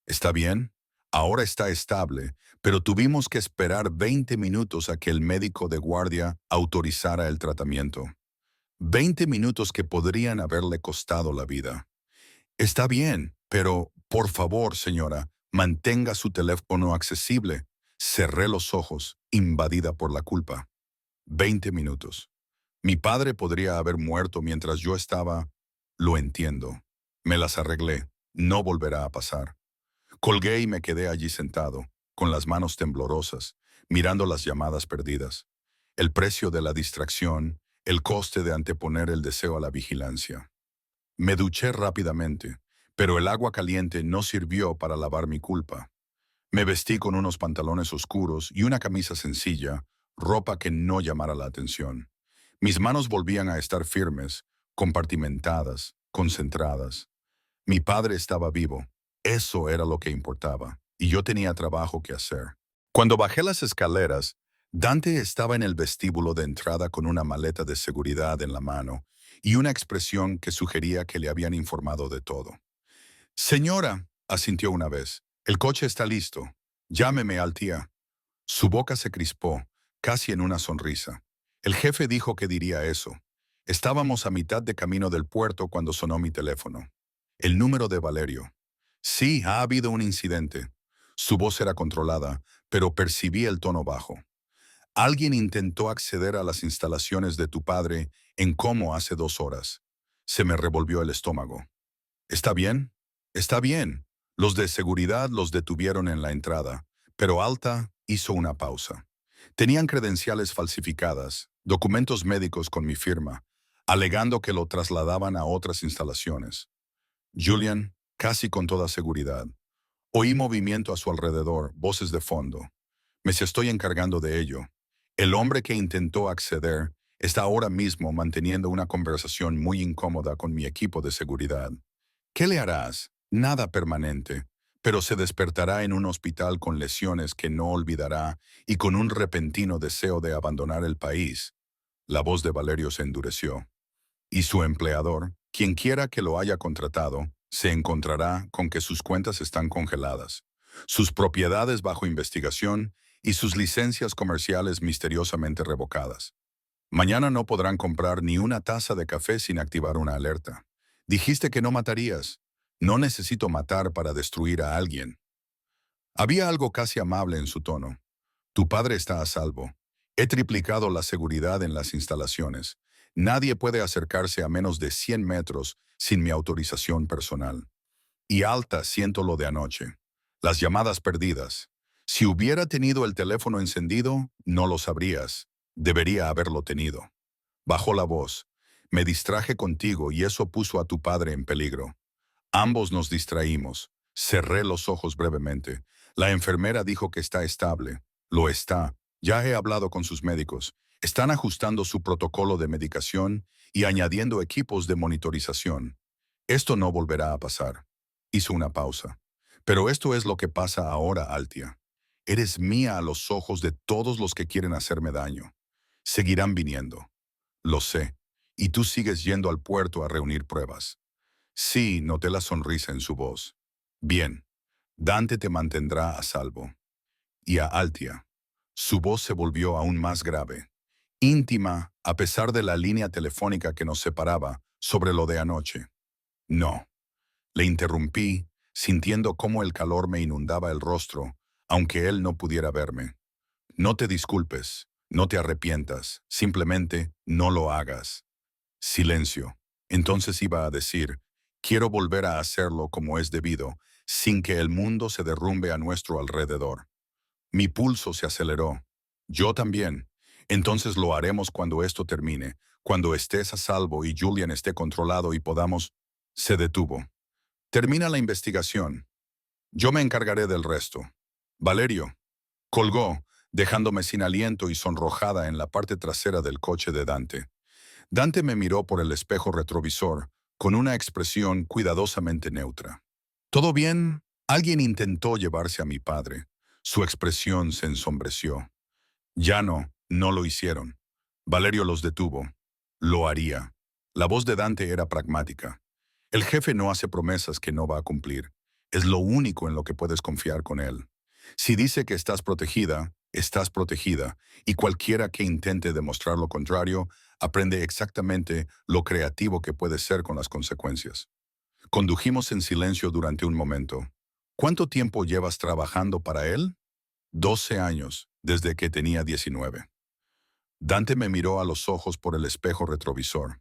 ¿Está bien? Ahora está estable, pero tuvimos que esperar 20 minutos a que el médico de guardia autorizara el tratamiento. 20 minutos que podrían haberle costado la vida. Está bien, pero, por favor, señora, mantenga su teléfono accesible. Cerré los ojos, invadida por la culpa. 20 minutos. Mi padre podría haber muerto mientras yo estaba... Lo entiendo. Me las arreglé. No volverá a pasar. Colgué y me quedé allí sentado, con las manos temblorosas, mirando las llamadas perdidas. El precio de la distracción, el coste de anteponer el deseo a la vigilancia. Me duché rápidamente, pero el agua caliente no sirvió para lavar mi culpa. Me vestí con unos pantalones oscuros y una camisa sencilla, ropa que no llamara la atención. Mis manos volvían a estar firmes, compartimentadas, concentradas. Mi padre estaba vivo. Eso era lo que importaba, y yo tenía trabajo que hacer. Cuando bajé las escaleras, Dante estaba en el vestíbulo de entrada con una maleta de seguridad en la mano y una expresión que sugería que le habían informado de todo. Señora, asintió una vez, el coche está listo. Llámeme al tía. Su boca se crispó, casi en una sonrisa. El jefe dijo que diría eso. Estábamos a mitad de camino del puerto cuando sonó mi teléfono. El número de Valerio. Sí, ha habido un incidente. Su voz era controlada, pero percibí el tono bajo. Alguien intentó acceder a las instalaciones de tu padre en Como hace 2 horas. Se me revolvió el estómago. ¿Está bien? Está bien. Los de seguridad los detuvieron en la entrada, pero Alta hizo una pausa. Tenían credenciales falsificadas, documentos médicos con mi firma, alegando que lo trasladaban a otras instalaciones. Julian, casi con toda seguridad. Oí movimiento a su alrededor, voces de fondo. Me estoy encargando de ello. El hombre que intentó acceder está ahora mismo manteniendo una conversación muy incómoda con mi equipo de seguridad. ¿Qué le harás? Nada permanente, pero se despertará en un hospital con lesiones que no olvidará y con un repentino deseo de abandonar el país. La voz de Valerio se endureció. Y su empleador, quien quiera que lo haya contratado, se encontrará con que sus cuentas están congeladas, sus propiedades bajo investigación y sus licencias comerciales misteriosamente revocadas. Mañana no podrán comprar ni una taza de café sin activar una alerta. Dijiste que no matarías. No necesito matar para destruir a alguien. Había algo casi amable en su tono. Tu padre está a salvo. He triplicado la seguridad en las instalaciones. Nadie puede acercarse a menos de 100 metros sin mi autorización personal. Y Alta, siento lo de anoche. Las llamadas perdidas. Si hubiera tenido el teléfono encendido, no lo sabrías. Debería haberlo tenido. Bajó la voz. Me distraje contigo y eso puso a tu padre en peligro. Ambos nos distraímos. Cerré los ojos brevemente. La enfermera dijo que está estable. Lo está. Ya he hablado con sus médicos. Están ajustando su protocolo de medicación y añadiendo equipos de monitorización. Esto no volverá a pasar. Hizo una pausa. Pero esto es lo que pasa ahora, Altia. Eres mía a los ojos de todos los que quieren hacerme daño. Seguirán viniendo. Lo sé. Y tú sigues yendo al puerto a reunir pruebas. Sí, noté la sonrisa en su voz. Bien. Dante te mantendrá a salvo. Y a Altia. Su voz se volvió aún más grave. íntima, a pesar de la línea telefónica que nos separaba, sobre lo de anoche. No. Le interrumpí, sintiendo cómo el calor me inundaba el rostro, aunque él no pudiera verme. No te disculpes, no te arrepientas, simplemente no lo hagas. Silencio. Entonces iba a decir, quiero volver a hacerlo como es debido, sin que el mundo se derrumbe a nuestro alrededor. Mi pulso se aceleró. Yo también. Entonces lo haremos cuando esto termine, cuando estés a salvo y Julian esté controlado y podamos... Se detuvo. Termina la investigación. Yo me encargaré del resto. Valerio. Colgó, dejándome sin aliento y sonrojada en la parte trasera del coche de Dante. Dante me miró por el espejo retrovisor, con una expresión cuidadosamente neutra. ¿Todo bien? Alguien intentó llevarse a mi padre. Su expresión se ensombreció. Ya no, no lo hicieron. Valerio los detuvo. Lo haría. La voz de Dante era pragmática. El jefe no hace promesas que no va a cumplir. Es lo único en lo que puedes confiar con él. Si dice que estás protegida, y cualquiera que intente demostrar lo contrario, aprende exactamente lo creativo que puede ser con las consecuencias. Condujimos en silencio durante un momento. ¿Cuánto tiempo llevas trabajando para él? 12 años, desde que tenía 19. Dante me miró a los ojos por el espejo retrovisor.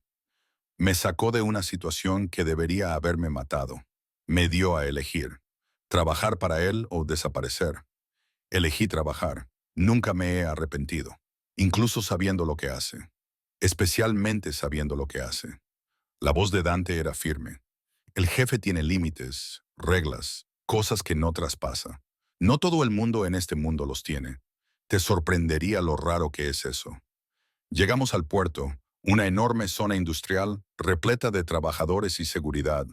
Me sacó de una situación que debería haberme matado. Me dio a elegir. Trabajar para él o desaparecer. Elegí trabajar. Nunca me he arrepentido. Incluso sabiendo lo que hace. Especialmente sabiendo lo que hace. La voz de Dante era firme. El jefe tiene límites, reglas, cosas que no traspasa. No todo el mundo en este mundo los tiene. Te sorprendería lo raro que es eso. Llegamos al puerto, una enorme zona industrial repleta de trabajadores y seguridad.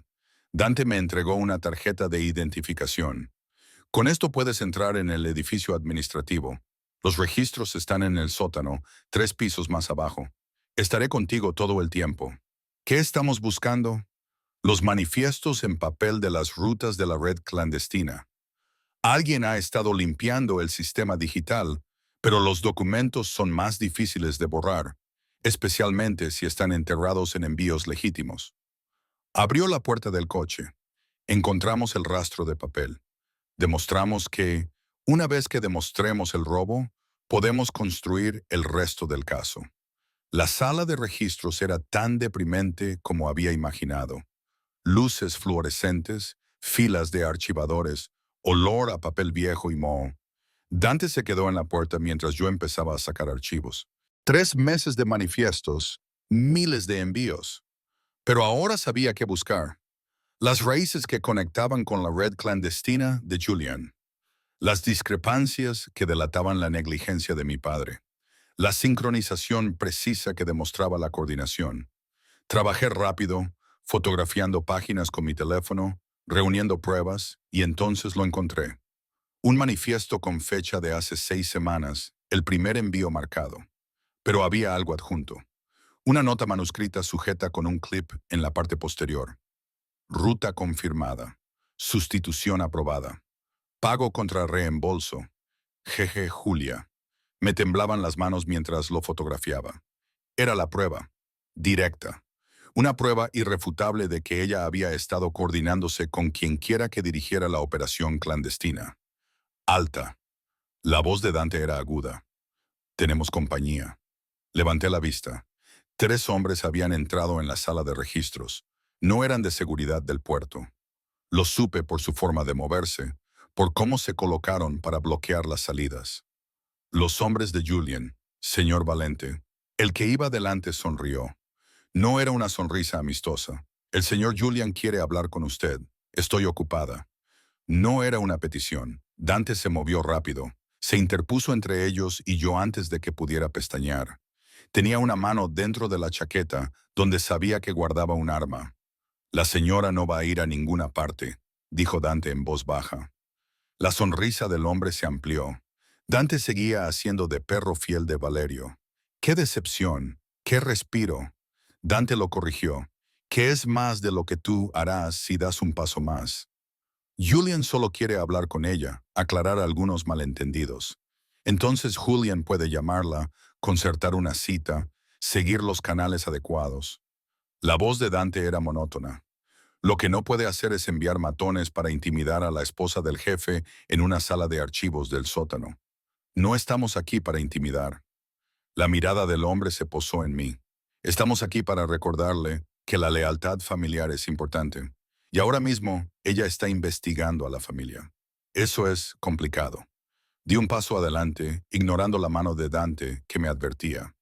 Dante me entregó una tarjeta de identificación. Con esto puedes entrar en el edificio administrativo. Los registros están en el sótano, 3 pisos más abajo. Estaré contigo todo el tiempo. ¿Qué estamos buscando? Los manifiestos en papel de las rutas de la red clandestina. Alguien ha estado limpiando el sistema digital, pero los documentos son más difíciles de borrar, especialmente si están enterrados en envíos legítimos. Abrió la puerta del coche. Encontramos el rastro de papel. Demostramos que, una vez que demostremos el robo, podemos construir el resto del caso. La sala de registros era tan deprimente como había imaginado. Luces fluorescentes, filas de archivadores, olor a papel viejo y moho. Dante se quedó en la puerta mientras yo empezaba a sacar archivos. 3 meses de manifiestos, miles de envíos. Pero ahora sabía qué buscar. Las raíces que conectaban con la red clandestina de Julian. Las discrepancias que delataban la negligencia de mi padre. La sincronización precisa que demostraba la coordinación. Trabajé rápido, fotografiando páginas con mi teléfono, reuniendo pruebas, y entonces lo encontré. Un manifiesto con fecha de hace 6 semanas, el primer envío marcado. Pero había algo adjunto. Una nota manuscrita sujeta con un clip en la parte posterior. Ruta confirmada. Sustitución aprobada. Pago contra reembolso. Jeje Julia. Me temblaban las manos mientras lo fotografiaba. Era la prueba. Directa. Una prueba irrefutable de que ella había estado coordinándose con quienquiera que dirigiera la operación clandestina. Alta. La voz de Dante era aguda. Tenemos compañía. Levanté la vista. 3 hombres habían entrado en la sala de registros. No eran de seguridad del puerto. Lo supe por su forma de moverse, por cómo se colocaron para bloquear las salidas. Los hombres de Julian, señor Valente. El que iba delante sonrió. No era una sonrisa amistosa. El señor Julian quiere hablar con usted. Estoy ocupada. No era una petición. Dante se movió rápido. Se interpuso entre ellos y yo antes de que pudiera pestañear. Tenía una mano dentro de la chaqueta, donde sabía que guardaba un arma. La señora no va a ir a ninguna parte, dijo Dante en voz baja. La sonrisa del hombre se amplió. Dante seguía haciendo de perro fiel de Valerio. ¡Qué decepción! ¡Qué respiro! Dante lo corrigió. ¿Qué es más de lo que tú harás si das un paso más? Julian solo quiere hablar con ella, aclarar algunos malentendidos. Entonces Julian puede llamarla, concertar una cita, seguir los canales adecuados. La voz de Dante era monótona. Lo que no puede hacer es enviar matones para intimidar a la esposa del jefe en una sala de archivos del sótano. No estamos aquí para intimidar. La mirada del hombre se posó en mí. Estamos aquí para recordarle que la lealtad familiar es importante. Y ahora mismo ella está investigando a la familia. Eso es complicado. Di un paso adelante, ignorando la mano de Dante que me advertía.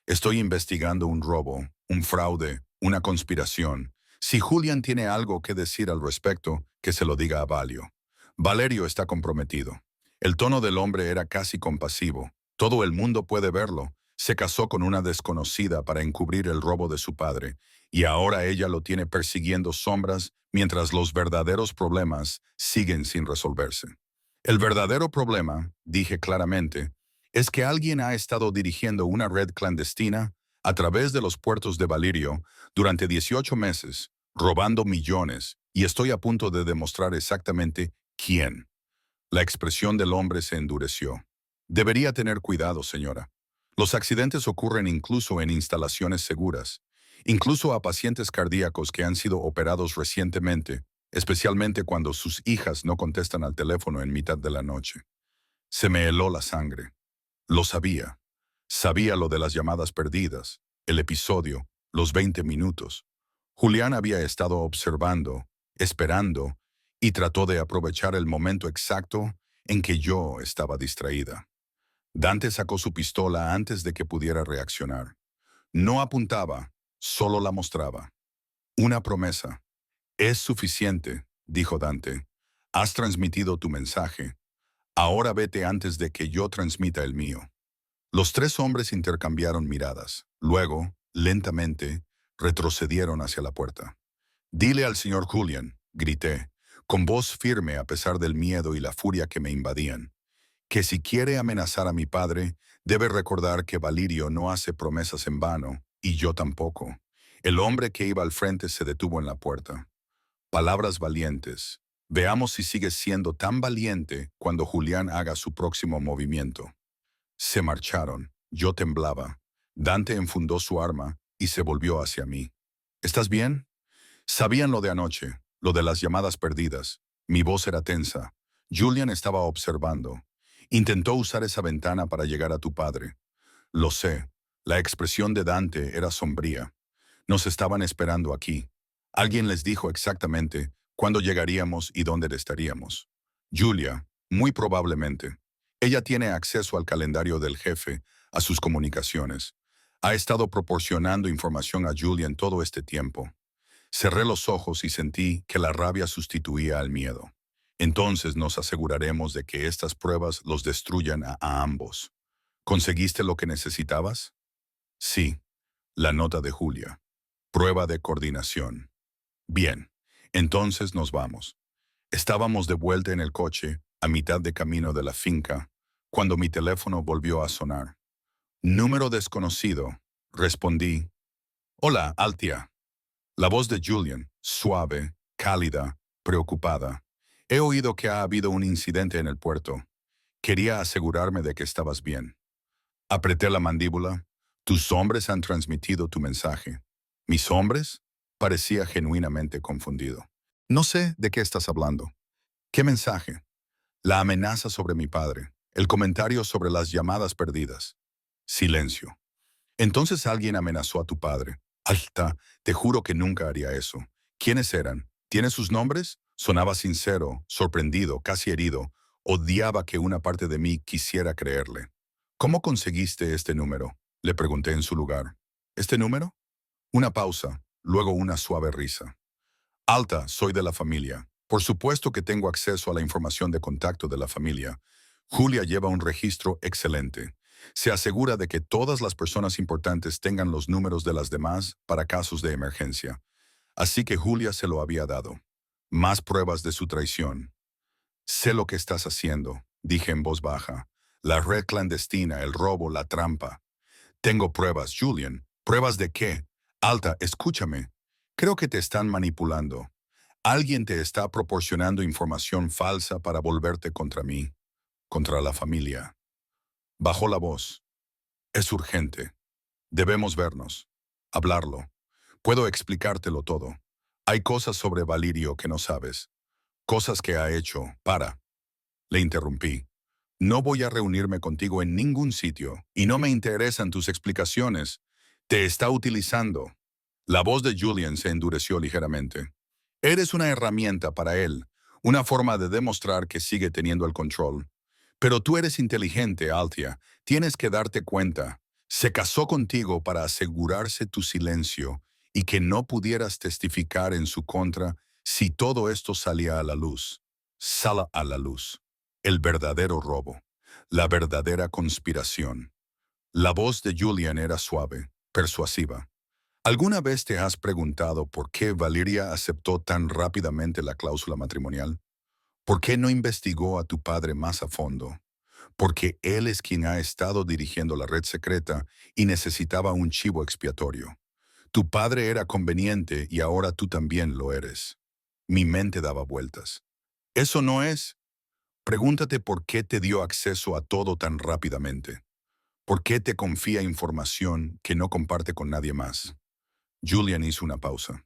Estoy investigando un robo, un fraude, una conspiración. Si Julian tiene algo que decir al respecto, que se lo diga a Valio. Valerio está comprometido. El tono del hombre era casi compasivo. Todo el mundo puede verlo. Se casó con una desconocida para encubrir el robo de su padre, y ahora ella lo tiene persiguiendo sombras mientras los verdaderos problemas siguen sin resolverse. El verdadero problema, dije claramente, es que alguien ha estado dirigiendo una red clandestina a través de los puertos de Valirio durante 18 meses, robando millones, y estoy a punto de demostrar exactamente quién. La expresión del hombre se endureció. Debería tener cuidado, señora. Los accidentes ocurren incluso en instalaciones seguras, incluso a pacientes cardíacos que han sido operados recientemente, especialmente cuando sus hijas no contestan al teléfono en mitad de la noche. Se me heló la sangre. Lo sabía. Sabía lo de las llamadas perdidas, el episodio, los 20 minutos. Julián había estado observando, esperando, y trató de aprovechar el momento exacto en que yo estaba distraída. Dante sacó su pistola antes de que pudiera reaccionar. No apuntaba, solo la mostraba. Una promesa. Es suficiente, dijo Dante. Has transmitido tu mensaje. Ahora vete antes de que yo transmita el mío. Los tres hombres intercambiaron miradas. Luego, lentamente, retrocedieron hacia la puerta. Dile al señor Julian, grité, con voz firme a pesar del miedo y la furia que me invadían, que si quiere amenazar a mi padre, debe recordar que Valirio no hace promesas en vano, y yo tampoco. El hombre que iba al frente se detuvo en la puerta. Palabras valientes. Veamos si sigue siendo tan valiente cuando Julián haga su próximo movimiento. Se marcharon. Yo temblaba. Dante enfundó su arma y se volvió hacia mí. ¿Estás bien? Sabían lo de anoche, lo de las llamadas perdidas. Mi voz era tensa. Julian estaba observando. Intentó usar esa ventana para llegar a tu padre. Lo sé. La expresión de Dante era sombría. Nos estaban esperando aquí. Alguien les dijo exactamente cuándo llegaríamos y dónde estaríamos. Julia, muy probablemente. Ella tiene acceso al calendario del jefe, a sus comunicaciones. Ha estado proporcionando información a Julian todo este tiempo. Cerré los ojos y sentí que la rabia sustituía al miedo. Entonces nos aseguraremos de que estas pruebas los destruyan a ambos. ¿Conseguiste lo que necesitabas? Sí, la nota de Julia. Prueba de coordinación. Bien, entonces nos vamos. Estábamos de vuelta en el coche, a mitad de camino de la finca, cuando mi teléfono volvió a sonar. Número desconocido. Respondí. Hola, Altia. La voz de Julian, suave, cálida, preocupada. He oído que ha habido un incidente en el puerto. Quería asegurarme de que estabas bien. Apreté la mandíbula. Tus hombres han transmitido tu mensaje. ¿Mis hombres? Parecía genuinamente confundido. No sé de qué estás hablando. ¿Qué mensaje? La amenaza sobre mi padre. El comentario sobre las llamadas perdidas. Silencio. Entonces alguien amenazó a tu padre. Alta, te juro que nunca haría eso. ¿Quiénes eran? ¿Tienes sus nombres? Sonaba sincero, sorprendido, casi herido. Odiaba que una parte de mí quisiera creerle. ¿Cómo conseguiste este número? Le pregunté en su lugar. ¿Este número? Una pausa, luego una suave risa. Alta, soy de la familia. Por supuesto que tengo acceso a la información de contacto de la familia. Julia lleva un registro excelente. Se asegura de que todas las personas importantes tengan los números de las demás para casos de emergencia. Así que Julia se lo había dado. Más pruebas de su traición. Sé lo que estás haciendo, dije en voz baja. La red clandestina, el robo, la trampa. Tengo pruebas, Julian. ¿Pruebas de qué? Alta, escúchame. Creo que te están manipulando. Alguien te está proporcionando información falsa para volverte contra mí, contra la familia. Bajó la voz. Es urgente. Debemos vernos. Hablarlo. Puedo explicártelo todo. Hay cosas sobre Valirio que no sabes. Cosas que ha hecho. Para. Le interrumpí. No voy a reunirme contigo en ningún sitio, y no me interesan tus explicaciones. Te está utilizando. La voz de Julian se endureció ligeramente. Eres una herramienta para él, una forma de demostrar que sigue teniendo el control. Pero tú eres inteligente, Altia. Tienes que darte cuenta. Se casó contigo para asegurarse tu silencio y que no pudieras testificar en su contra si todo esto salía a la luz. Sala a la luz. El verdadero robo. La verdadera conspiración. La voz de Julian era suave, persuasiva. ¿Alguna vez te has preguntado por qué Valeria aceptó tan rápidamente la cláusula matrimonial? ¿Por qué no investigó a tu padre más a fondo? Porque él es quien ha estado dirigiendo la red secreta y necesitaba un chivo expiatorio. Tu padre era conveniente y ahora tú también lo eres. Mi mente daba vueltas. Eso no es. Pregúntate por qué te dio acceso a todo tan rápidamente. ¿Por qué te confía información que no comparte con nadie más? Julian hizo una pausa.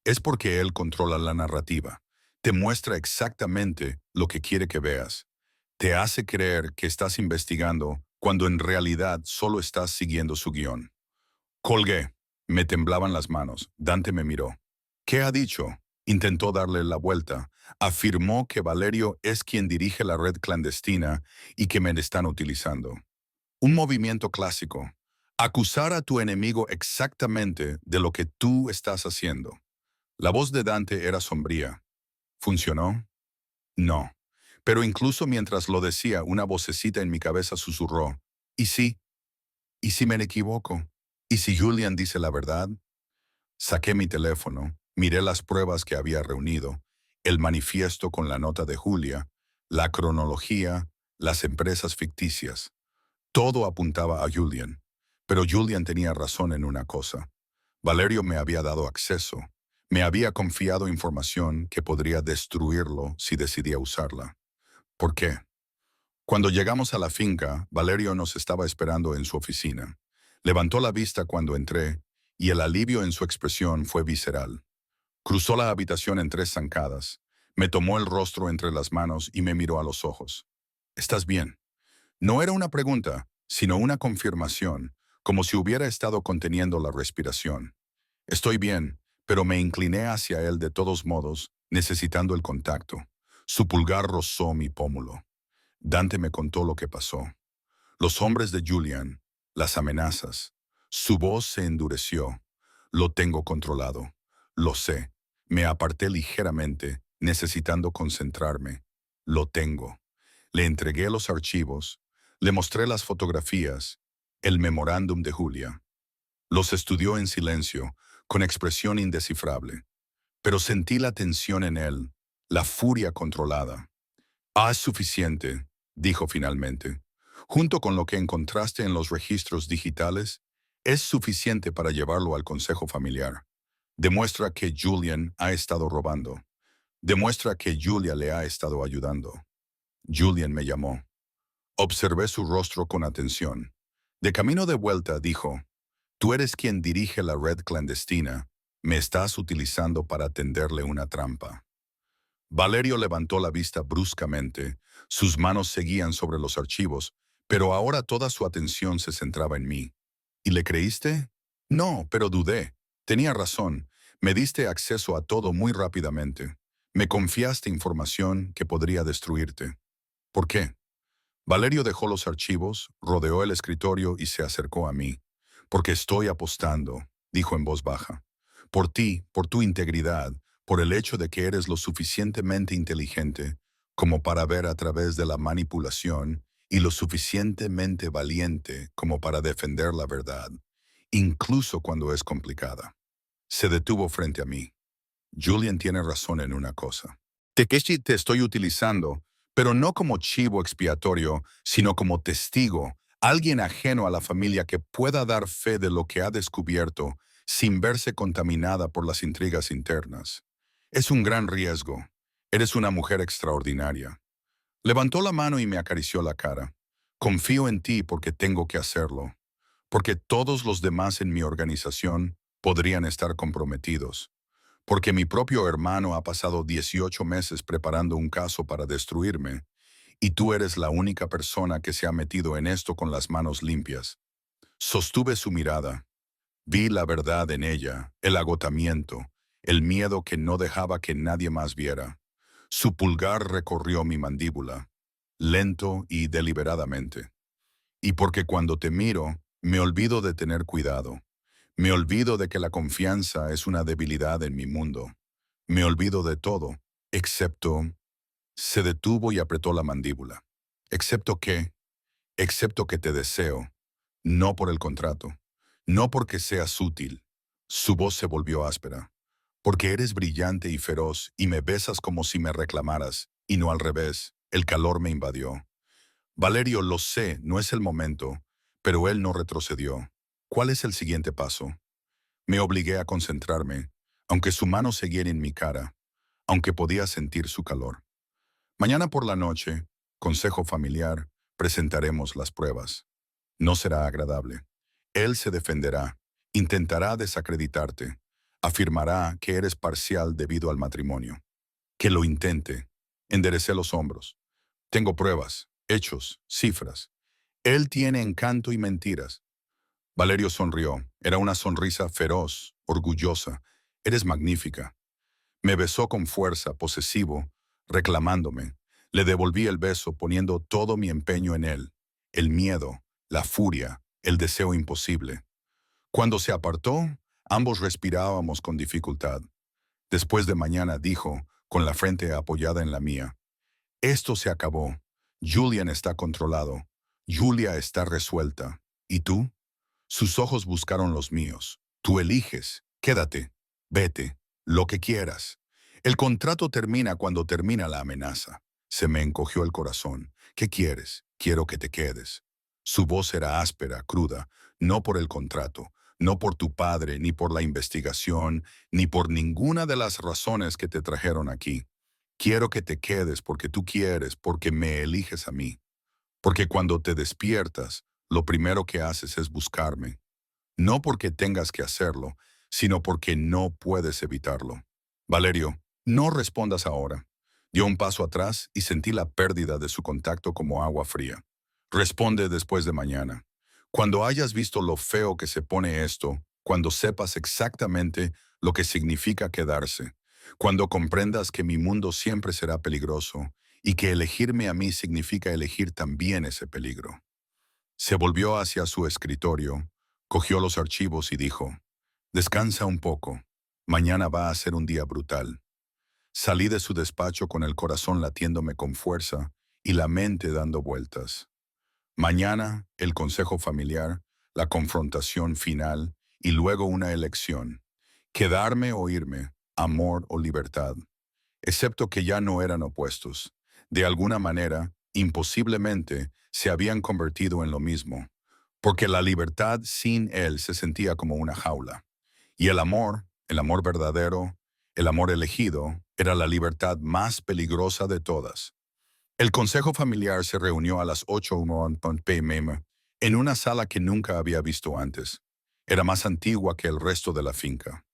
Es porque él controla la narrativa. Te muestra exactamente lo que quiere que veas. Te hace creer que estás investigando cuando en realidad solo estás siguiendo su guión. Colgué. Me temblaban las manos. Dante me miró. ¿Qué ha dicho? Intentó darle la vuelta. Afirmó que Valerio es quien dirige la red clandestina y que me están utilizando. Un movimiento clásico. Acusar a tu enemigo exactamente de lo que tú estás haciendo. La voz de Dante era sombría. ¿Funcionó? No. Pero incluso mientras lo decía, una vocecita en mi cabeza susurró. ¿Y sí? ¿Y si me equivoco? ¿Y si Julian dice la verdad? Saqué mi teléfono, miré las pruebas que había reunido, el manifiesto con la nota de Julia, la cronología, las empresas ficticias. Todo apuntaba a Julian. Pero Julian tenía razón en una cosa. Valerio me había dado acceso. Me había confiado información que podría destruirlo si decidía usarla. ¿Por qué? Cuando llegamos a la finca, Valerio nos estaba esperando en su oficina. Levantó la vista cuando entré, y el alivio en su expresión fue visceral. Cruzó la habitación en 3 zancadas. Me tomó el rostro entre las manos y me miró a los ojos. ¿Estás bien? No era una pregunta, sino una confirmación, como si hubiera estado conteniendo la respiración. Estoy bien, pero me incliné hacia él de todos modos, necesitando el contacto. Su pulgar rozó mi pómulo. Dante me contó lo que pasó. Los hombres de Julian, las amenazas. Su voz se endureció. Lo tengo controlado. Lo sé. Me aparté ligeramente, necesitando concentrarme. Lo tengo. Le entregué los archivos. Le mostré las fotografías, el memorándum de Julia. Los estudió en silencio, con expresión indescifrable. Pero sentí la tensión en él, la furia controlada. Es suficiente, dijo finalmente. Junto con lo que encontraste en los registros digitales, es suficiente para llevarlo al consejo familiar. Demuestra que Julian ha estado robando. Demuestra que Julia le ha estado ayudando. Julian me llamó. Observé su rostro con atención. De camino de vuelta, dijo, tú eres quien dirige la red clandestina. Me estás utilizando para tenderle una trampa. Valerio levantó la vista bruscamente. Sus manos seguían sobre los archivos, pero ahora toda su atención se centraba en mí. ¿Y le creíste? No, pero dudé. Tenía razón. Me diste acceso a todo muy rápidamente. Me confiaste información que podría destruirte. ¿Por qué? Valerio dejó los archivos, rodeó el escritorio y se acercó a mí. Porque estoy apostando, dijo en voz baja. Por ti, por tu integridad, por el hecho de que eres lo suficientemente inteligente como para ver a través de la manipulación y lo suficientemente valiente como para defender la verdad, incluso cuando es complicada. Se detuvo frente a mí. Julian tiene razón en una cosa. Takeshi, te estoy utilizando, pero no como chivo expiatorio, sino como testigo, alguien ajeno a la familia que pueda dar fe de lo que ha descubierto sin verse contaminada por las intrigas internas. Es un gran riesgo. Eres una mujer extraordinaria. Levantó la mano y me acarició la cara. Confío en ti porque tengo que hacerlo, porque todos los demás en mi organización podrían estar comprometidos, porque mi propio hermano ha pasado 18 meses preparando un caso para destruirme, y tú eres la única persona que se ha metido en esto con las manos limpias. Sostuve su mirada. Vi la verdad en ella, el agotamiento, el miedo que no dejaba que nadie más viera. Su pulgar recorrió mi mandíbula, lento y deliberadamente. Y porque cuando te miro, me olvido de tener cuidado. Me olvido de que la confianza es una debilidad en mi mundo. Me olvido de todo, excepto... Se detuvo y apretó la mandíbula. ¿Excepto qué? Excepto que te deseo, no por el contrato, no porque seas útil. Su voz se volvió áspera. Porque eres brillante y feroz y me besas como si me reclamaras, y no al revés. El calor me invadió. Valerio, lo sé, no es el momento, pero él no retrocedió. ¿Cuál es el siguiente paso? Me obligué a concentrarme, aunque su mano seguía en mi cara, aunque podía sentir su calor. Mañana por la noche, consejo familiar, presentaremos las pruebas. No será agradable. Él se defenderá, intentará desacreditarte, afirmará que eres parcial debido al matrimonio. Que lo intente. Enderecé los hombros. Tengo pruebas, hechos, cifras. Él tiene encanto y mentiras. Valerio sonrió. Era una sonrisa feroz, orgullosa. Eres magnífica. Me besó con fuerza, posesivo, reclamándome. Le devolví el beso poniendo todo mi empeño en él. El miedo, la furia, el deseo imposible. Cuando se apartó, ambos respirábamos con dificultad. Después de mañana dijo, con la frente apoyada en la mía, esto se acabó. Julian está controlado. Julia está resuelta. ¿Y tú? Sus ojos buscaron los míos. Tú eliges. Quédate. Vete. Lo que quieras. El contrato termina cuando termina la amenaza. Se me encogió el corazón. ¿Qué quieres? Quiero que te quedes. Su voz era áspera, cruda, no por el contrato, no por tu padre, ni por la investigación, ni por ninguna de las razones que te trajeron aquí. Quiero que te quedes porque tú quieres, porque me eliges a mí. Porque cuando te despiertas, lo primero que haces es buscarme. No porque tengas que hacerlo, sino porque no puedes evitarlo. Valerio, no respondas ahora. Dio un paso atrás y sentí la pérdida de su contacto como agua fría. Responde después de mañana. Cuando hayas visto lo feo que se pone esto, cuando sepas exactamente lo que significa quedarse, cuando comprendas que mi mundo siempre será peligroso y que elegirme a mí significa elegir también ese peligro. Se volvió hacia su escritorio, cogió los archivos y dijo, descansa un poco, mañana va a ser un día brutal. Salí de su despacho con el corazón latiéndome con fuerza y la mente dando vueltas. Mañana, el consejo familiar, la confrontación final y luego una elección. Quedarme o irme, amor o libertad. Excepto que ya no eran opuestos. De alguna manera, imposiblemente, se habían convertido en lo mismo, porque la libertad sin él se sentía como una jaula. Y el amor verdadero, el amor elegido, era la libertad más peligrosa de todas. El consejo familiar se reunió a las 8:01 p.m. en una sala que nunca había visto antes. Era más antigua que el resto de la finca.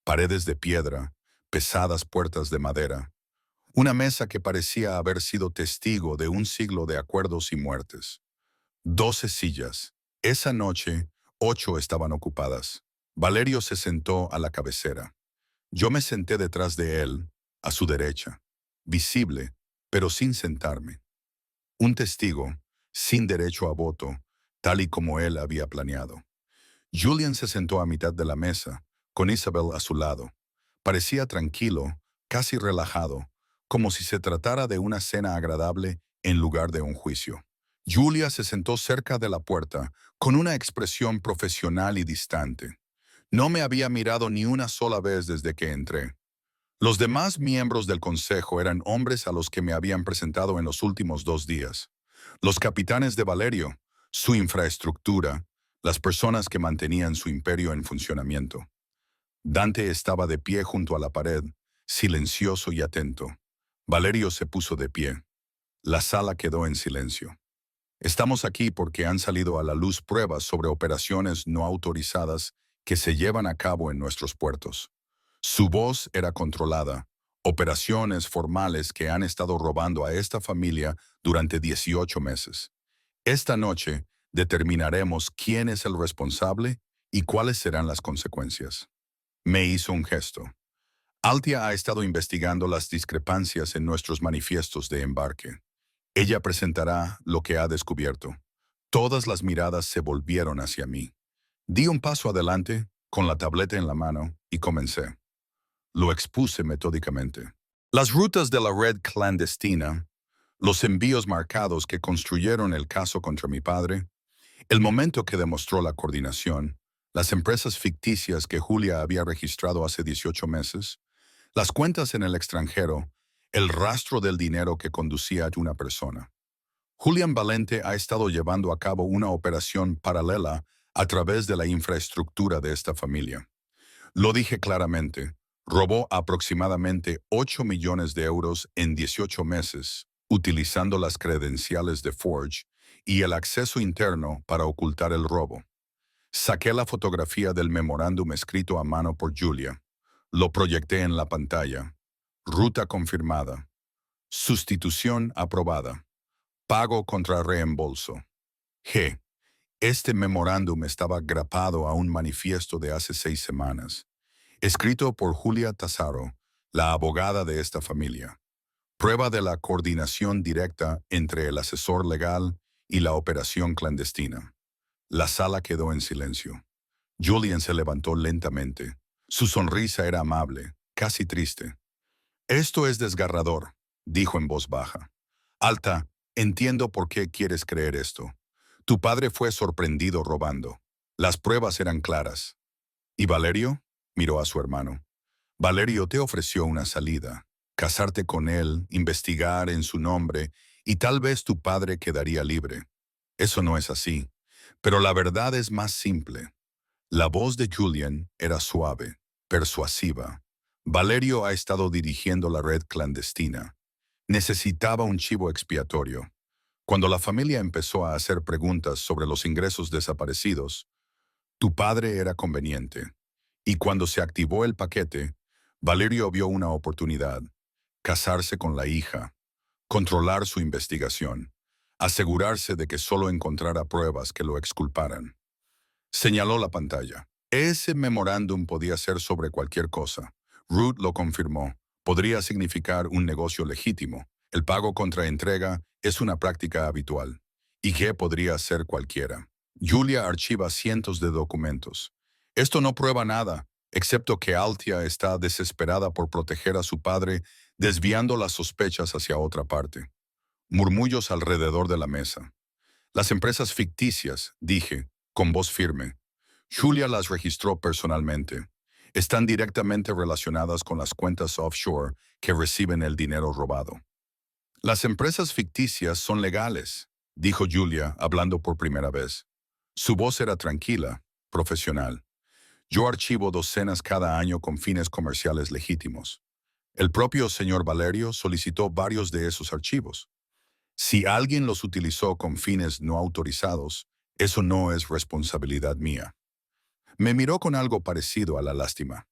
Paredes de piedra, pesadas puertas de madera, una mesa que parecía haber sido testigo de un siglo de acuerdos y muertes. 12 sillas. Esa noche, 8 estaban ocupadas. Valerio se sentó a la cabecera. Yo me senté detrás de él, a su derecha, visible, pero sin sentarme. Un testigo, sin derecho a voto, tal y como él había planeado. Julian se sentó a mitad de la mesa, con Isabel a su lado. Parecía tranquilo, casi relajado, como si se tratara de una cena agradable en lugar de un juicio. Julia se sentó cerca de la puerta, con una expresión profesional y distante. No me había mirado ni una sola vez desde que entré. Los demás miembros del consejo eran hombres a los que me habían presentado en los últimos 2 días. Los capitanes de Valerio, su infraestructura, las personas que mantenían su imperio en funcionamiento. Dante estaba de pie junto a la pared, silencioso y atento. Valerio se puso de pie. La sala quedó en silencio. Estamos aquí porque han salido a la luz pruebas sobre operaciones no autorizadas que se llevan a cabo en nuestros puertos. Su voz era controlada. Operaciones formales que han estado robando a esta familia durante 18 meses. Esta noche determinaremos quién es el responsable y cuáles serán las consecuencias. Me hizo un gesto. Altia ha estado investigando las discrepancias en nuestros manifiestos de embarque. Ella presentará lo que ha descubierto. Todas las miradas se volvieron hacia mí. Di un paso adelante, con la tableta en la mano, y comencé. Lo expuse metódicamente. Las rutas de la red clandestina, los envíos marcados que construyeron el caso contra mi padre, el momento que demostró la coordinación, las empresas ficticias que Julia había registrado hace 18 meses, las cuentas en el extranjero, el rastro del dinero que conducía a una persona. Julián Valente ha estado llevando a cabo una operación paralela a través de la infraestructura de esta familia. Lo dije claramente, robó aproximadamente 8 millones de euros en 18 meses, utilizando las credenciales de Forge y el acceso interno para ocultar el robo. Saqué la fotografía del memorándum escrito a mano por Julia. Lo proyecté en la pantalla. Ruta confirmada. Sustitución aprobada. Pago contra reembolso. G. Este memorándum estaba grapado a un manifiesto de hace 6 semanas, escrito por Julia Tassaro, la abogada de esta familia. Prueba de la coordinación directa entre el asesor legal y la operación clandestina. La sala quedó en silencio. Julian se levantó lentamente. Su sonrisa era amable, casi triste. Esto es desgarrador, dijo en voz baja. Alta, entiendo por qué quieres creer esto. Tu padre fue sorprendido robando. Las pruebas eran claras. ¿Y Valerio? Miró a su hermano. Valerio te ofreció una salida. Casarte con él, investigar en su nombre, y tal vez tu padre quedaría libre. Eso no es así. Pero la verdad es más simple. La voz de Julian era suave, persuasiva. Valerio ha estado dirigiendo la red clandestina. Necesitaba un chivo expiatorio. Cuando la familia empezó a hacer preguntas sobre los ingresos desaparecidos, tu padre era conveniente. Y cuando se activó el paquete, Valerio vio una oportunidad: casarse con la hija, controlar su investigación, asegurarse de que solo encontrara pruebas que lo exculparan. Señaló la pantalla. Ese memorándum podía ser sobre cualquier cosa. Ruth lo confirmó. Podría significar un negocio legítimo. El pago contra entrega es una práctica habitual. ¿Y qué podría ser cualquiera? Julia archiva cientos de documentos. Esto no prueba nada, excepto que Altia está desesperada por proteger a su padre, desviando las sospechas hacia otra parte. Murmullos alrededor de la mesa. Las empresas ficticias, dije, con voz firme. Julia las registró personalmente. Están directamente relacionadas con las cuentas offshore que reciben el dinero robado. Las empresas ficticias son legales, dijo Julia, hablando por primera vez. Su voz era tranquila, profesional. Yo archivo docenas cada año con fines comerciales legítimos. El propio señor Valerio solicitó varios de esos archivos. Si alguien los utilizó con fines no autorizados, eso no es responsabilidad mía. Me miró con algo parecido a la lástima.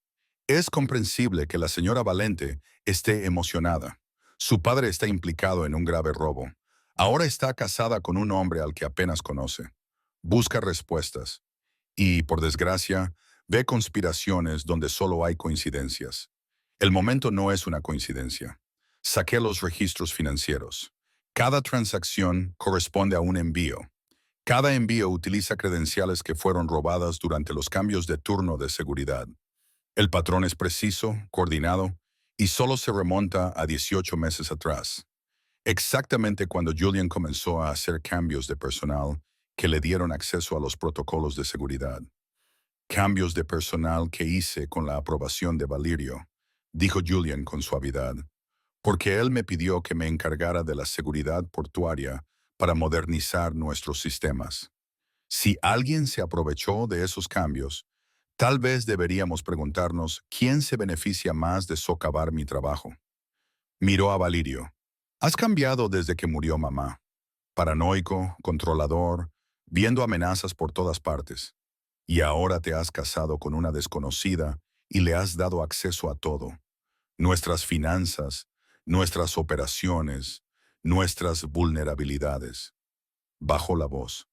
Es comprensible que la señora Valente esté emocionada. Su padre está implicado en un grave robo. Ahora está casada con un hombre al que apenas conoce. Busca respuestas. Y, por desgracia, ve conspiraciones donde solo hay coincidencias. El momento no es una coincidencia. Saqué los registros financieros. Cada transacción corresponde a un envío. Cada envío utiliza credenciales que fueron robadas durante los cambios de turno de seguridad. El patrón es preciso, coordinado, y solo se remonta a 18 meses atrás, exactamente cuando Julian comenzó a hacer cambios de personal que le dieron acceso a los protocolos de seguridad. Cambios de personal que hice con la aprobación de Valerio, dijo Julian con suavidad, porque él me pidió que me encargara de la seguridad portuaria para modernizar nuestros sistemas. Si alguien se aprovechó de esos cambios, tal vez deberíamos preguntarnos quién se beneficia más de socavar mi trabajo. Miró a Valerio. Has cambiado desde que murió mamá. Paranoico, controlador, viendo amenazas por todas partes. Y ahora te has casado con una desconocida y le has dado acceso a todo. Nuestras finanzas, nuestras operaciones, nuestras vulnerabilidades. Bajó la voz.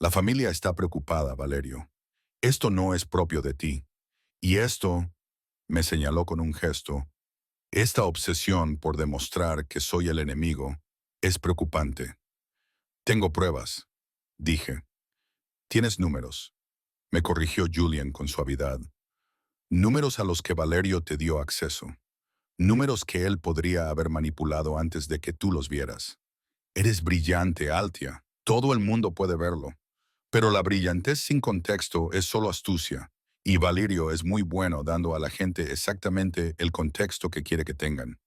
La familia está preocupada, Valerio. Esto no es propio de ti. Y esto, me señaló con un gesto, esta obsesión por demostrar que soy el enemigo es preocupante. Tengo pruebas, dije. Tienes números, me corrigió Julian con suavidad. Números a los que Valerio te dio acceso. Números que él podría haber manipulado antes de que tú los vieras. Eres brillante, Altia. Todo el mundo puede verlo. Pero la brillantez sin contexto es solo astucia, y Valerio es muy bueno dando a la gente exactamente el contexto que quiere que tengan.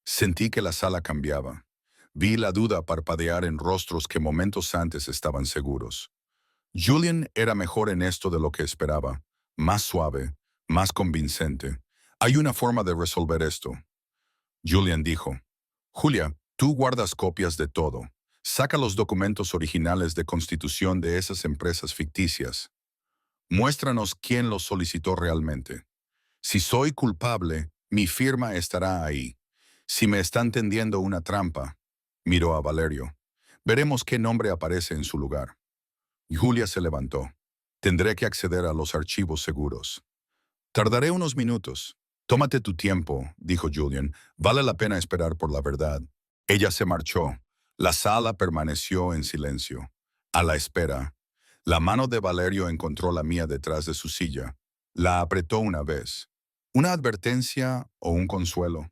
Sentí que la sala cambiaba. Vi la duda parpadear en rostros que momentos antes estaban seguros. Julian era mejor en esto de lo que esperaba, más suave, más convincente. Hay una forma de resolver esto. Julian dijo, Julia, tú guardas copias de todo. Saca los documentos originales de constitución de esas empresas ficticias. Muéstranos quién los solicitó realmente. Si soy culpable, mi firma estará ahí. Si me están tendiendo una trampa, miró a Valerio, veremos qué nombre aparece en su lugar. Julia se levantó. Tendré que acceder a los archivos seguros. Tardaré unos minutos. Tómate tu tiempo, dijo Julian. Vale la pena esperar por la verdad. Ella se marchó. La sala permaneció en silencio. A la espera. La mano de Valerio encontró la mía detrás de su silla. La apretó una vez. ¿Una advertencia o un consuelo?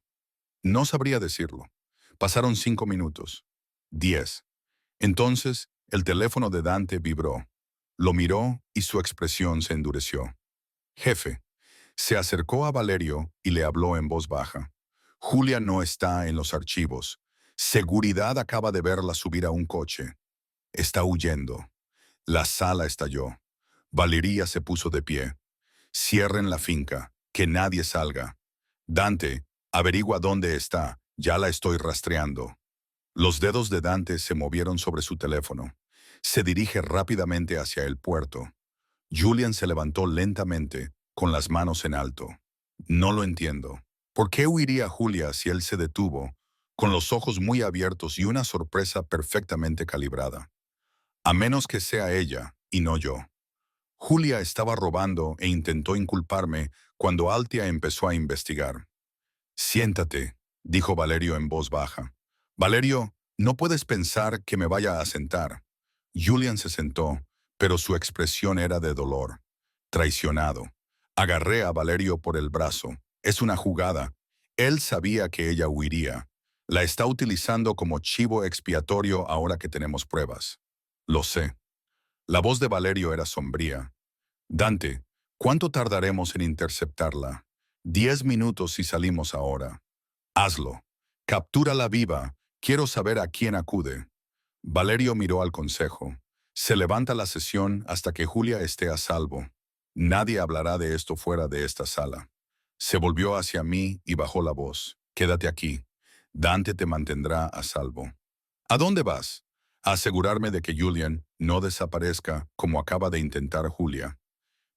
No sabría decirlo. Pasaron 5 minutos. 10. Entonces, el teléfono de Dante vibró. Lo miró y su expresión se endureció. Jefe. Se acercó a Valerio y le habló en voz baja. Julia no está en los archivos. Seguridad acaba de verla subir a un coche. Está huyendo. La sala estalló. Valeria se puso de pie. Cierren la finca. Que nadie salga. Dante, averigua dónde está. Ya la estoy rastreando. Los dedos de Dante se movieron sobre su teléfono. Se dirige rápidamente hacia el puerto. Julian se levantó lentamente, con las manos en alto. No lo entiendo. ¿Por qué huiría Julia si él se detuvo, con los ojos muy abiertos y una sorpresa perfectamente calibrada? A menos que sea ella, y no yo. Julia estaba robando e intentó inculparme cuando Altia empezó a investigar. Siéntate, dijo Valerio en voz baja. Valerio, no puedes pensar que me vaya a sentar. Julian se sentó, pero su expresión era de dolor. Traicionado. Agarré a Valerio por el brazo. Es una jugada. Él sabía que ella huiría. La está utilizando como chivo expiatorio ahora que tenemos pruebas. Lo sé. La voz de Valerio era sombría. Dante, ¿cuánto tardaremos en interceptarla? 10 minutos si salimos ahora. Hazlo. Captúrala viva. Quiero saber a quién acude. Valerio miró al consejo. Se levanta la sesión hasta que Julia esté a salvo. Nadie hablará de esto fuera de esta sala. Se volvió hacia mí y bajó la voz. Quédate aquí. Dante te mantendrá a salvo. ¿A dónde vas? A asegurarme de que Julian no desaparezca como acaba de intentar Julia.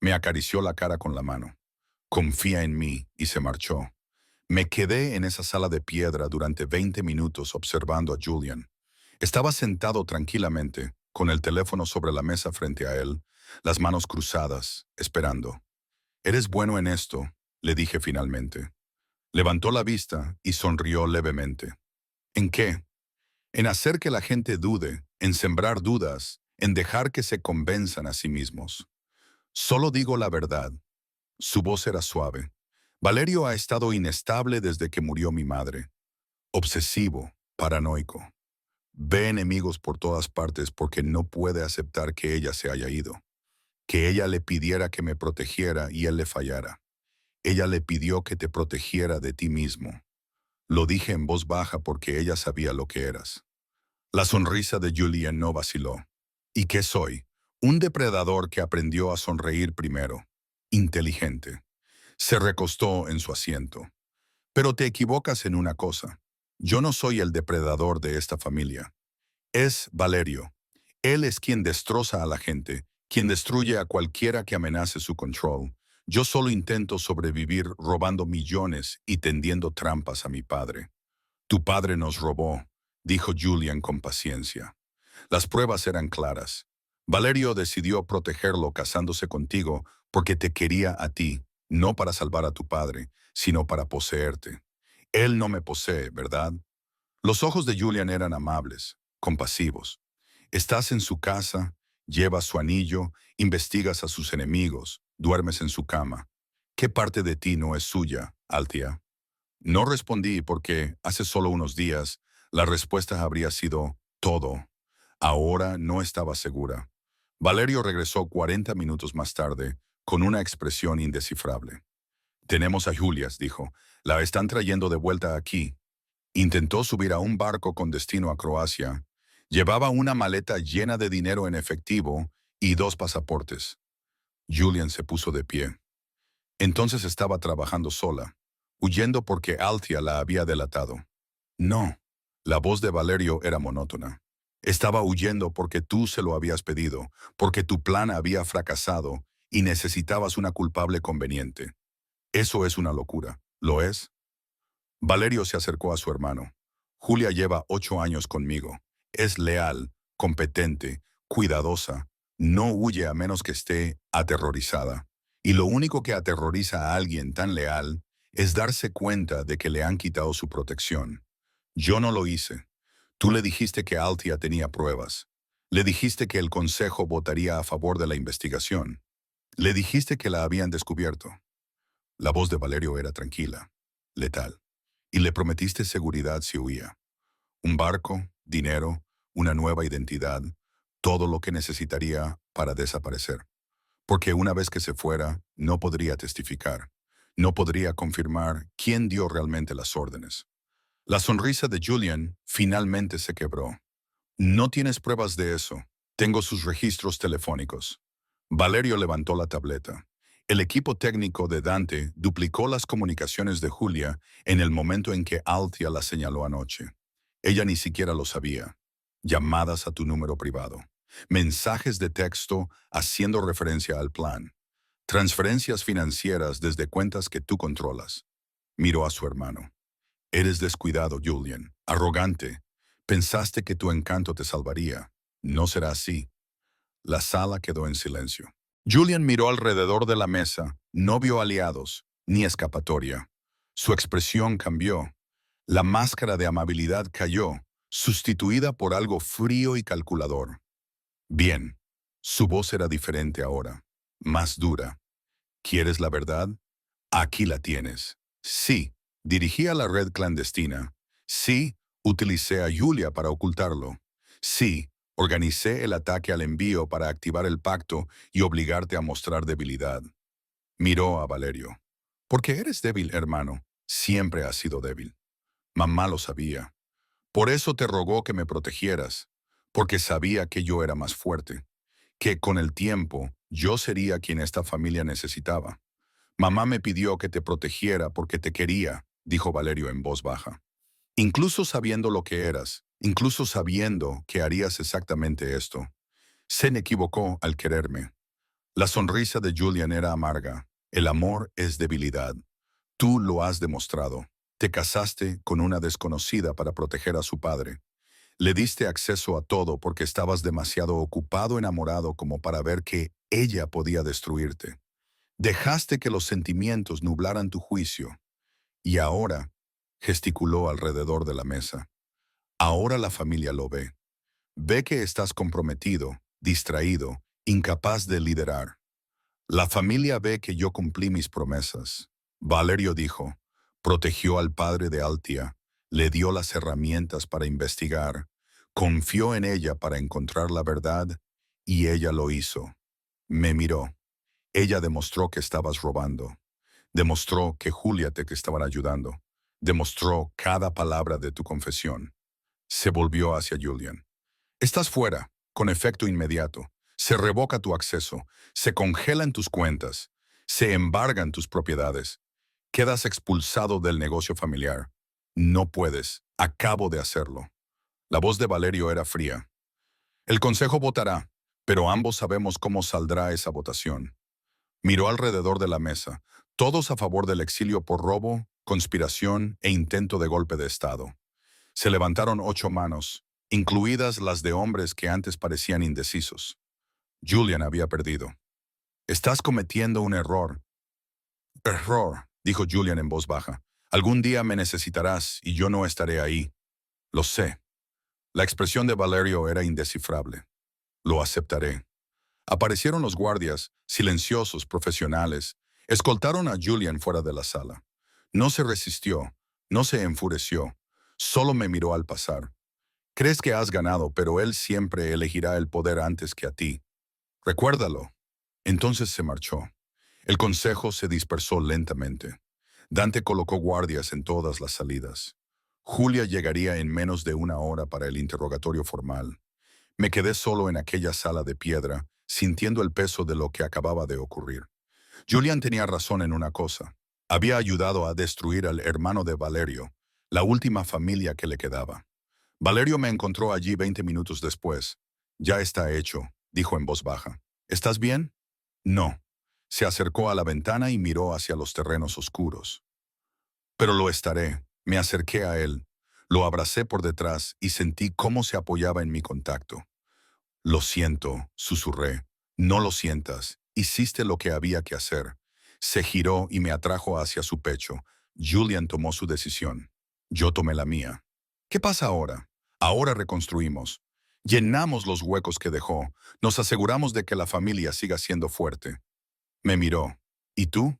Me acarició la cara con la mano. Confía en mí y se marchó. Me quedé en esa sala de piedra durante 20 minutos observando a Julian. Estaba sentado tranquilamente, con el teléfono sobre la mesa frente a él, las manos cruzadas, esperando. «Eres bueno en esto», le dije finalmente. Levantó la vista y sonrió levemente. «¿En qué?» «En hacer que la gente dude, en sembrar dudas, en dejar que se convenzan a sí mismos. Solo digo la verdad». Su voz era suave. «Valerio ha estado inestable desde que murió mi madre. Obsesivo, paranoico. Ve enemigos por todas partes porque no puede aceptar que ella se haya ido. Que ella le pidiera que me protegiera y él le fallara. Ella le pidió que te protegiera de ti mismo. Lo dije en voz baja porque ella sabía lo que eras». La sonrisa de Julian no vaciló. «¿Y qué soy? Un depredador que aprendió a sonreír primero. Inteligente». Se recostó en su asiento. «Pero te equivocas en una cosa. Yo no soy el depredador de esta familia. Es Valerio. Él es quien destroza a la gente, quien destruye a cualquiera que amenace su control. Yo solo intento sobrevivir robando millones y tendiendo trampas a mi padre. Tu padre nos robó, dijo Julian con paciencia. Las pruebas eran claras. Valerio decidió protegerlo casándose contigo porque te quería a ti, no para salvar a tu padre, sino para poseerte. Él no me posee, ¿verdad? Los ojos de Julian eran amables, compasivos. Estás en su casa, llevas su anillo, investigas a sus enemigos, duermes en su cama. ¿Qué parte de ti no es suya, Altia? No respondí porque, hace solo unos días, la respuesta habría sido todo. Ahora no estaba segura. Valerio regresó 40 minutos más tarde, con una expresión indescifrable. Tenemos a Julias, dijo. La están trayendo de vuelta aquí. Intentó subir a un barco con destino a Croacia. Llevaba una maleta llena de dinero en efectivo y 2 pasaportes. Julian se puso de pie. Entonces estaba trabajando sola, huyendo porque Altia la había delatado. No, la voz de Valerio era monótona. Estaba huyendo porque tú se lo habías pedido, porque tu plan había fracasado y necesitabas una culpable conveniente. Eso es una locura. ¿Lo es? Valerio se acercó a su hermano. Julia lleva 8 años conmigo. Es leal, competente, cuidadosa. No huye a menos que esté aterrorizada. Y lo único que aterroriza a alguien tan leal es darse cuenta de que le han quitado su protección. Yo no lo hice. Tú le dijiste que Altia tenía pruebas. Le dijiste que el consejo votaría a favor de la investigación. Le dijiste que la habían descubierto. La voz de Valerio era tranquila, letal. Y le prometiste seguridad si huía. Un barco, dinero, una nueva identidad, todo lo que necesitaría para desaparecer. Porque una vez que se fuera, no podría testificar. No podría confirmar quién dio realmente las órdenes. La sonrisa de Julian finalmente se quebró. No tienes pruebas de eso. Tengo sus registros telefónicos. Valerio levantó la tableta. El equipo técnico de Dante duplicó las comunicaciones de Julia en el momento en que Altia la señaló anoche. Ella ni siquiera lo sabía. Llamadas a tu número privado. Mensajes de texto haciendo referencia al plan. Transferencias financieras desde cuentas que tú controlas. Miró a su hermano. Eres descuidado, Julian. Arrogante. Pensaste que tu encanto te salvaría. No será así. La sala quedó en silencio. Julian miró alrededor de la mesa. No vio aliados, ni escapatoria. Su expresión cambió. La máscara de amabilidad cayó, sustituida por algo frío y calculador. Bien. Su voz era diferente ahora, más dura. ¿Quieres la verdad? Aquí la tienes. Sí, dirigí a la red clandestina. Sí, utilicé a Julia para ocultarlo. Sí, organicé el ataque al envío para activar el pacto y obligarte a mostrar debilidad. Miró a Valerio. Porque eres débil, hermano. Siempre has sido débil. Mamá lo sabía. Por eso te rogó que me protegieras. Porque sabía que yo era más fuerte. Que con el tiempo yo sería quien esta familia necesitaba. Mamá me pidió que te protegiera porque te quería, dijo Valerio en voz baja. Incluso sabiendo lo que eras, incluso sabiendo que harías exactamente esto. Se equivocó al quererme. La sonrisa de Julian era amarga. El amor es debilidad. Tú lo has demostrado. Te casaste con una desconocida para proteger a su padre. Le diste acceso a todo porque estabas demasiado ocupado enamorado como para ver que ella podía destruirte. Dejaste que los sentimientos nublaran tu juicio. Y ahora, gesticuló alrededor de la mesa, ahora la familia lo ve. Ve que estás comprometido, distraído, incapaz de liderar. La familia ve que yo cumplí mis promesas. Valerio dijo, protegió al padre de Altia, le dio las herramientas para investigar, confió en ella para encontrar la verdad, y ella lo hizo. Me miró. Ella demostró que estabas robando. Demostró que Julia te estaban ayudando. Demostró cada palabra de tu confesión. Se volvió hacia Julian. Estás fuera, con efecto inmediato. Se revoca tu acceso. Se congelan tus cuentas. Se embargan tus propiedades. Quedas expulsado del negocio familiar. No puedes. Acabo de hacerlo. La voz de Valerio era fría. El consejo votará, pero ambos sabemos cómo saldrá esa votación. Miró alrededor de la mesa, todos a favor del exilio por robo, conspiración e intento de golpe de Estado. Se levantaron 8 manos, incluidas las de hombres que antes parecían indecisos. Julian había perdido. Estás cometiendo un error. Error, dijo Julian en voz baja. Algún día me necesitarás y yo no estaré ahí. Lo sé. La expresión de Valerio era indescifrable. Lo aceptaré. Aparecieron los guardias, silenciosos, profesionales. Escoltaron a Julian fuera de la sala. No se resistió, no se enfureció. Solo me miró al pasar. Crees que has ganado, pero él siempre elegirá el poder antes que a ti. Recuérdalo. Entonces se marchó. El consejo se dispersó lentamente. Dante colocó guardias en todas las salidas. Julia llegaría en menos de 1 hora para el interrogatorio formal. Me quedé solo en aquella sala de piedra, sintiendo el peso de lo que acababa de ocurrir. Julian tenía razón en una cosa. Había ayudado a destruir al hermano de Valerio, la última familia que le quedaba. Valerio me encontró allí 20 minutos después. Ya está hecho, dijo en voz baja. ¿Estás bien? No. Se acercó a la ventana y miró hacia los terrenos oscuros. Pero lo estaré. Me acerqué a él. Lo abracé por detrás y sentí cómo se apoyaba en mi contacto. Lo siento, susurré. No lo sientas. Hiciste lo que había que hacer. Se giró y me atrajo hacia su pecho. Julian tomó su decisión. Yo tomé la mía. ¿Qué pasa ahora? Ahora reconstruimos. Llenamos los huecos que dejó. Nos aseguramos de que la familia siga siendo fuerte. Me miró. ¿Y tú?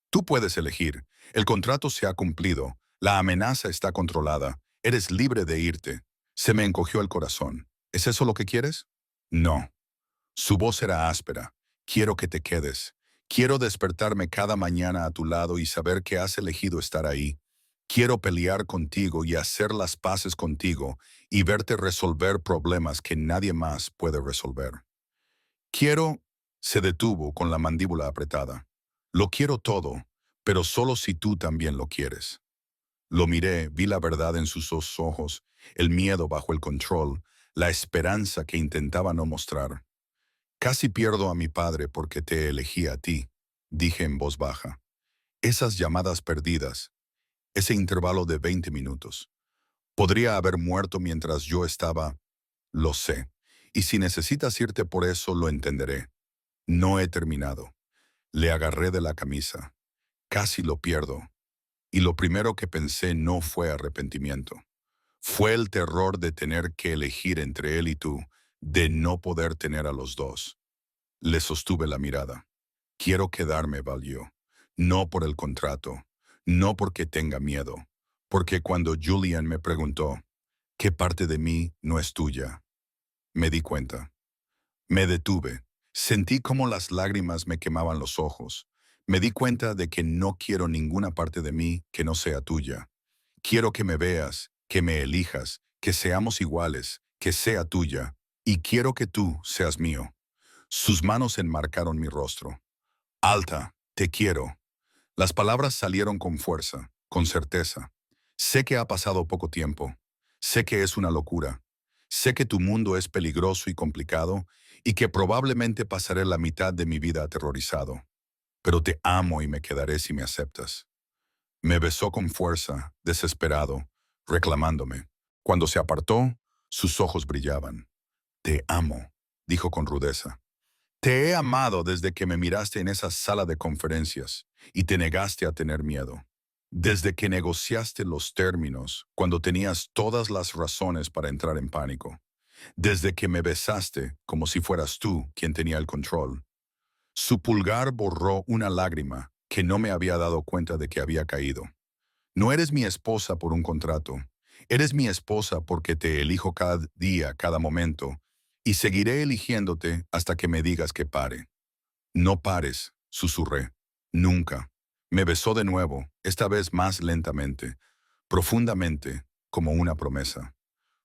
Tú puedes elegir. El contrato se ha cumplido. La amenaza está controlada. Eres libre de irte. Se me encogió el corazón. ¿Es eso lo que quieres? No. Su voz era áspera. Quiero que te quedes. Quiero despertarme cada mañana a tu lado y saber que has elegido estar ahí. Quiero pelear contigo y hacer las paces contigo y verte resolver problemas que nadie más puede resolver. Quiero... Se detuvo con la mandíbula apretada. Lo quiero todo, pero solo si tú también lo quieres. Lo miré, vi la verdad en sus dos ojos, el miedo bajo el control, la esperanza que intentaba no mostrar. Casi pierdo a mi padre porque te elegí a ti, dije en voz baja. Esas llamadas perdidas, ese intervalo de 20 minutos. Podría haber muerto mientras yo estaba... Lo sé. Y si necesitas irte por eso, lo entenderé. No he terminado. Le agarré de la camisa. Casi lo pierdo. Y lo primero que pensé no fue arrepentimiento. Fue el terror de tener que elegir entre él y tú, de no poder tener a los dos. Le sostuve la mirada. Quiero quedarme, Valió. No por el contrato, no porque tenga miedo, porque cuando Julian me preguntó, ¿qué parte de mí no es tuya? Me di cuenta. Me detuve. Sentí cómo las lágrimas me quemaban los ojos. Me di cuenta de que no quiero ninguna parte de mí que no sea tuya. Quiero que me veas, que me elijas, que seamos iguales, que sea tuya, y quiero que tú seas mío. Sus manos enmarcaron mi rostro. Alta, te quiero. Las palabras salieron con fuerza, con certeza. Sé que ha pasado poco tiempo. Sé que es una locura. Sé que tu mundo es peligroso y complicado y que probablemente pasaré la mitad de mi vida aterrorizado. Pero te amo y me quedaré si me aceptas. Me besó con fuerza, desesperado, reclamándome. Cuando se apartó, sus ojos brillaban. Te amo, dijo con rudeza. Te he amado desde que me miraste en esa sala de conferencias y te negaste a tener miedo. Desde que negociaste los términos cuando tenías todas las razones para entrar en pánico. Desde que me besaste como si fueras tú quien tenía el control. Su pulgar borró una lágrima que no me había dado cuenta de que había caído. No eres mi esposa por un contrato. Eres mi esposa porque te elijo cada día, cada momento, y seguiré eligiéndote hasta que me digas que pare. No pares, susurré. Nunca. Me besó de nuevo, esta vez más lentamente, profundamente, como una promesa.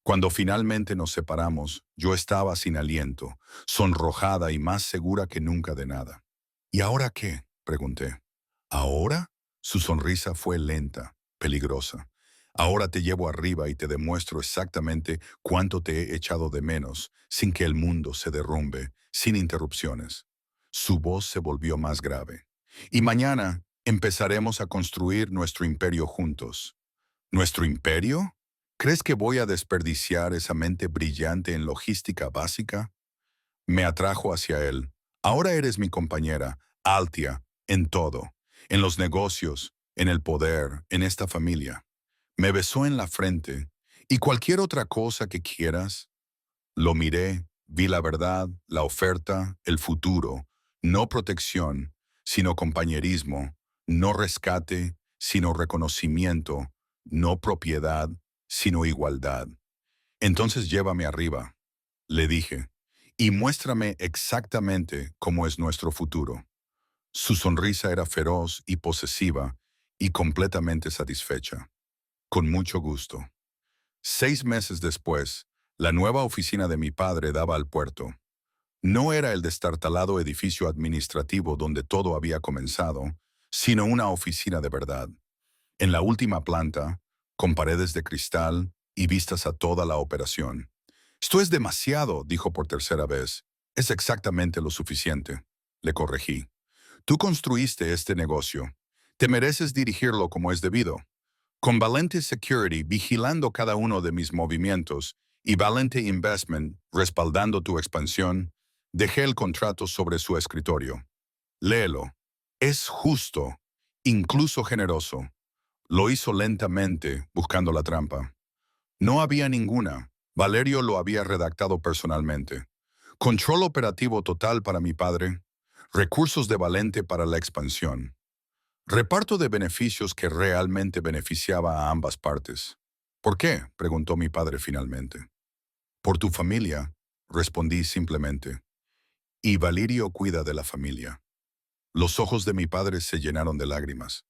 Cuando finalmente nos separamos, yo estaba sin aliento, sonrojada y más segura que nunca de nada. ¿Y ahora qué? Pregunté. ¿Ahora? Su sonrisa fue lenta, peligrosa. Ahora te llevo arriba y te demuestro exactamente cuánto te he echado de menos, sin que el mundo se derrumbe, sin interrupciones. Su voz se volvió más grave. Y mañana empezaremos a construir nuestro imperio juntos. ¿Nuestro imperio? ¿Crees que voy a desperdiciar esa mente brillante en logística básica? Me atrajo hacia él. Ahora eres mi compañera, Altia, en todo, en los negocios, en el poder, en esta familia. Me besó en la frente. ¿Y cualquier otra cosa que quieras? Lo miré, vi la verdad, la oferta, el futuro. No protección, sino compañerismo. No rescate, sino reconocimiento. No propiedad, sino igualdad. Entonces llévame arriba, le dije, y muéstrame exactamente cómo es nuestro futuro. Su sonrisa era feroz y posesiva y completamente satisfecha. Con mucho gusto. 6 meses después, la nueva oficina de mi padre daba al puerto. No era el destartalado edificio administrativo donde todo había comenzado, sino una oficina de verdad. En la última planta, con paredes de cristal y vistas a toda la operación. Esto es demasiado, dijo por tercera vez. Es exactamente lo suficiente. Le corregí. Tú construiste este negocio. Te mereces dirigirlo como es debido. Con Valente Security vigilando cada uno de mis movimientos y Valente Investment respaldando tu expansión, dejé el contrato sobre su escritorio. Léelo. Es justo, incluso generoso. Lo hizo lentamente, buscando la trampa. No había ninguna. Valerio lo había redactado personalmente. Control operativo total para mi padre. Recursos de Valente para la expansión. Reparto de beneficios que realmente beneficiaba a ambas partes. ¿Por qué?, preguntó mi padre finalmente. Por tu familia, respondí simplemente. Y Valerio cuida de la familia. Los ojos de mi padre se llenaron de lágrimas.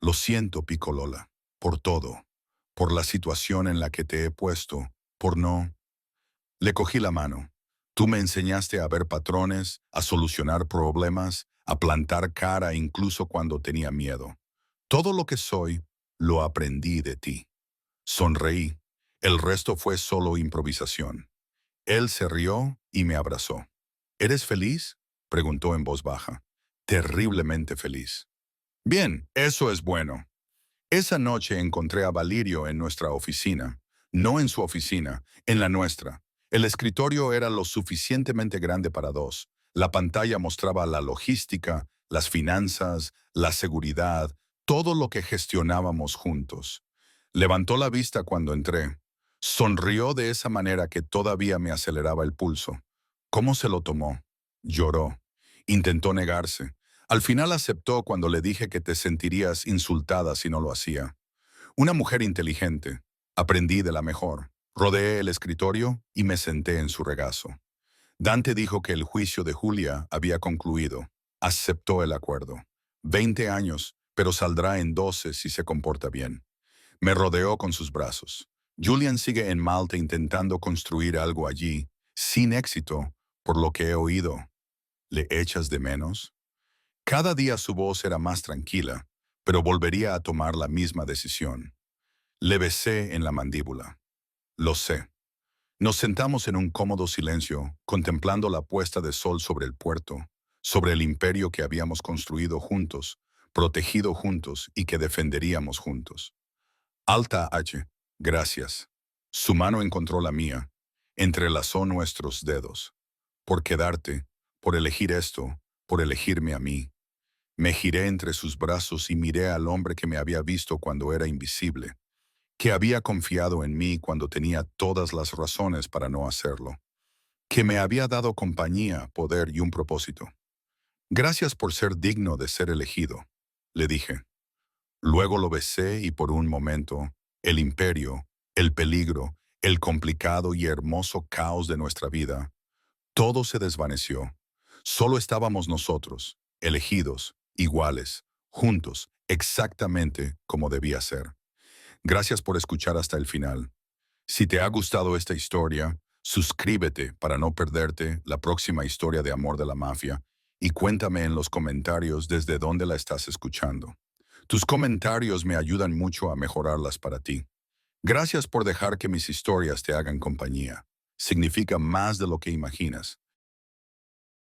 Lo siento, Picolola, por todo, por la situación en la que te he puesto, por no. Le cogí la mano. Tú me enseñaste a ver patrones, a solucionar problemas, a plantar cara incluso cuando tenía miedo. Todo lo que soy, lo aprendí de ti. Sonreí. El resto fue solo improvisación. Él se rió y me abrazó. ¿Eres feliz?, preguntó en voz baja. Terriblemente feliz. Bien, eso es bueno. Esa noche encontré a Valerio en nuestra oficina. No en su oficina, en la nuestra. El escritorio era lo suficientemente grande para dos. La pantalla mostraba la logística, las finanzas, la seguridad, todo lo que gestionábamos juntos. Levantó la vista cuando entré. Sonrió de esa manera que todavía me aceleraba el pulso. ¿Cómo se lo tomó? Lloró. Intentó negarse. Al final aceptó cuando le dije que te sentirías insultada si no lo hacía. Una mujer inteligente. Aprendí de la mejor. Rodeé el escritorio y me senté en su regazo. Dante dijo que el juicio de Julia había concluido. Aceptó el acuerdo. 20 años, pero saldrá en 12 si se comporta bien. Me rodeó con sus brazos. Julian sigue en Malta intentando construir algo allí, sin éxito, por lo que he oído. ¿Le echas de menos? Cada día su voz era más tranquila, pero volvería a tomar la misma decisión. Le besé en la mandíbula. Lo sé. Nos sentamos en un cómodo silencio, contemplando la puesta de sol sobre el puerto, sobre el imperio que habíamos construido juntos, protegido juntos y que defenderíamos juntos. Alta H, gracias. Su mano encontró la mía, entrelazó nuestros dedos. Por quedarte, por elegir esto, por elegirme a mí. Me giré entre sus brazos y miré al hombre que me había visto cuando era invisible, que había confiado en mí cuando tenía todas las razones para no hacerlo, que me había dado compañía, poder y un propósito. Gracias por ser digno de ser elegido, le dije. Luego lo besé y por un momento, el imperio, el peligro, el complicado y hermoso caos de nuestra vida, todo se desvaneció. Solo estábamos nosotros, elegidos, iguales, juntos, exactamente como debía ser. Gracias por escuchar hasta el final. Si te ha gustado esta historia, suscríbete para no perderte la próxima historia de amor de la mafia y cuéntame en los comentarios desde dónde la estás escuchando. Tus comentarios me ayudan mucho a mejorarlas para ti. Gracias por dejar que mis historias te hagan compañía. Significa más de lo que imaginas.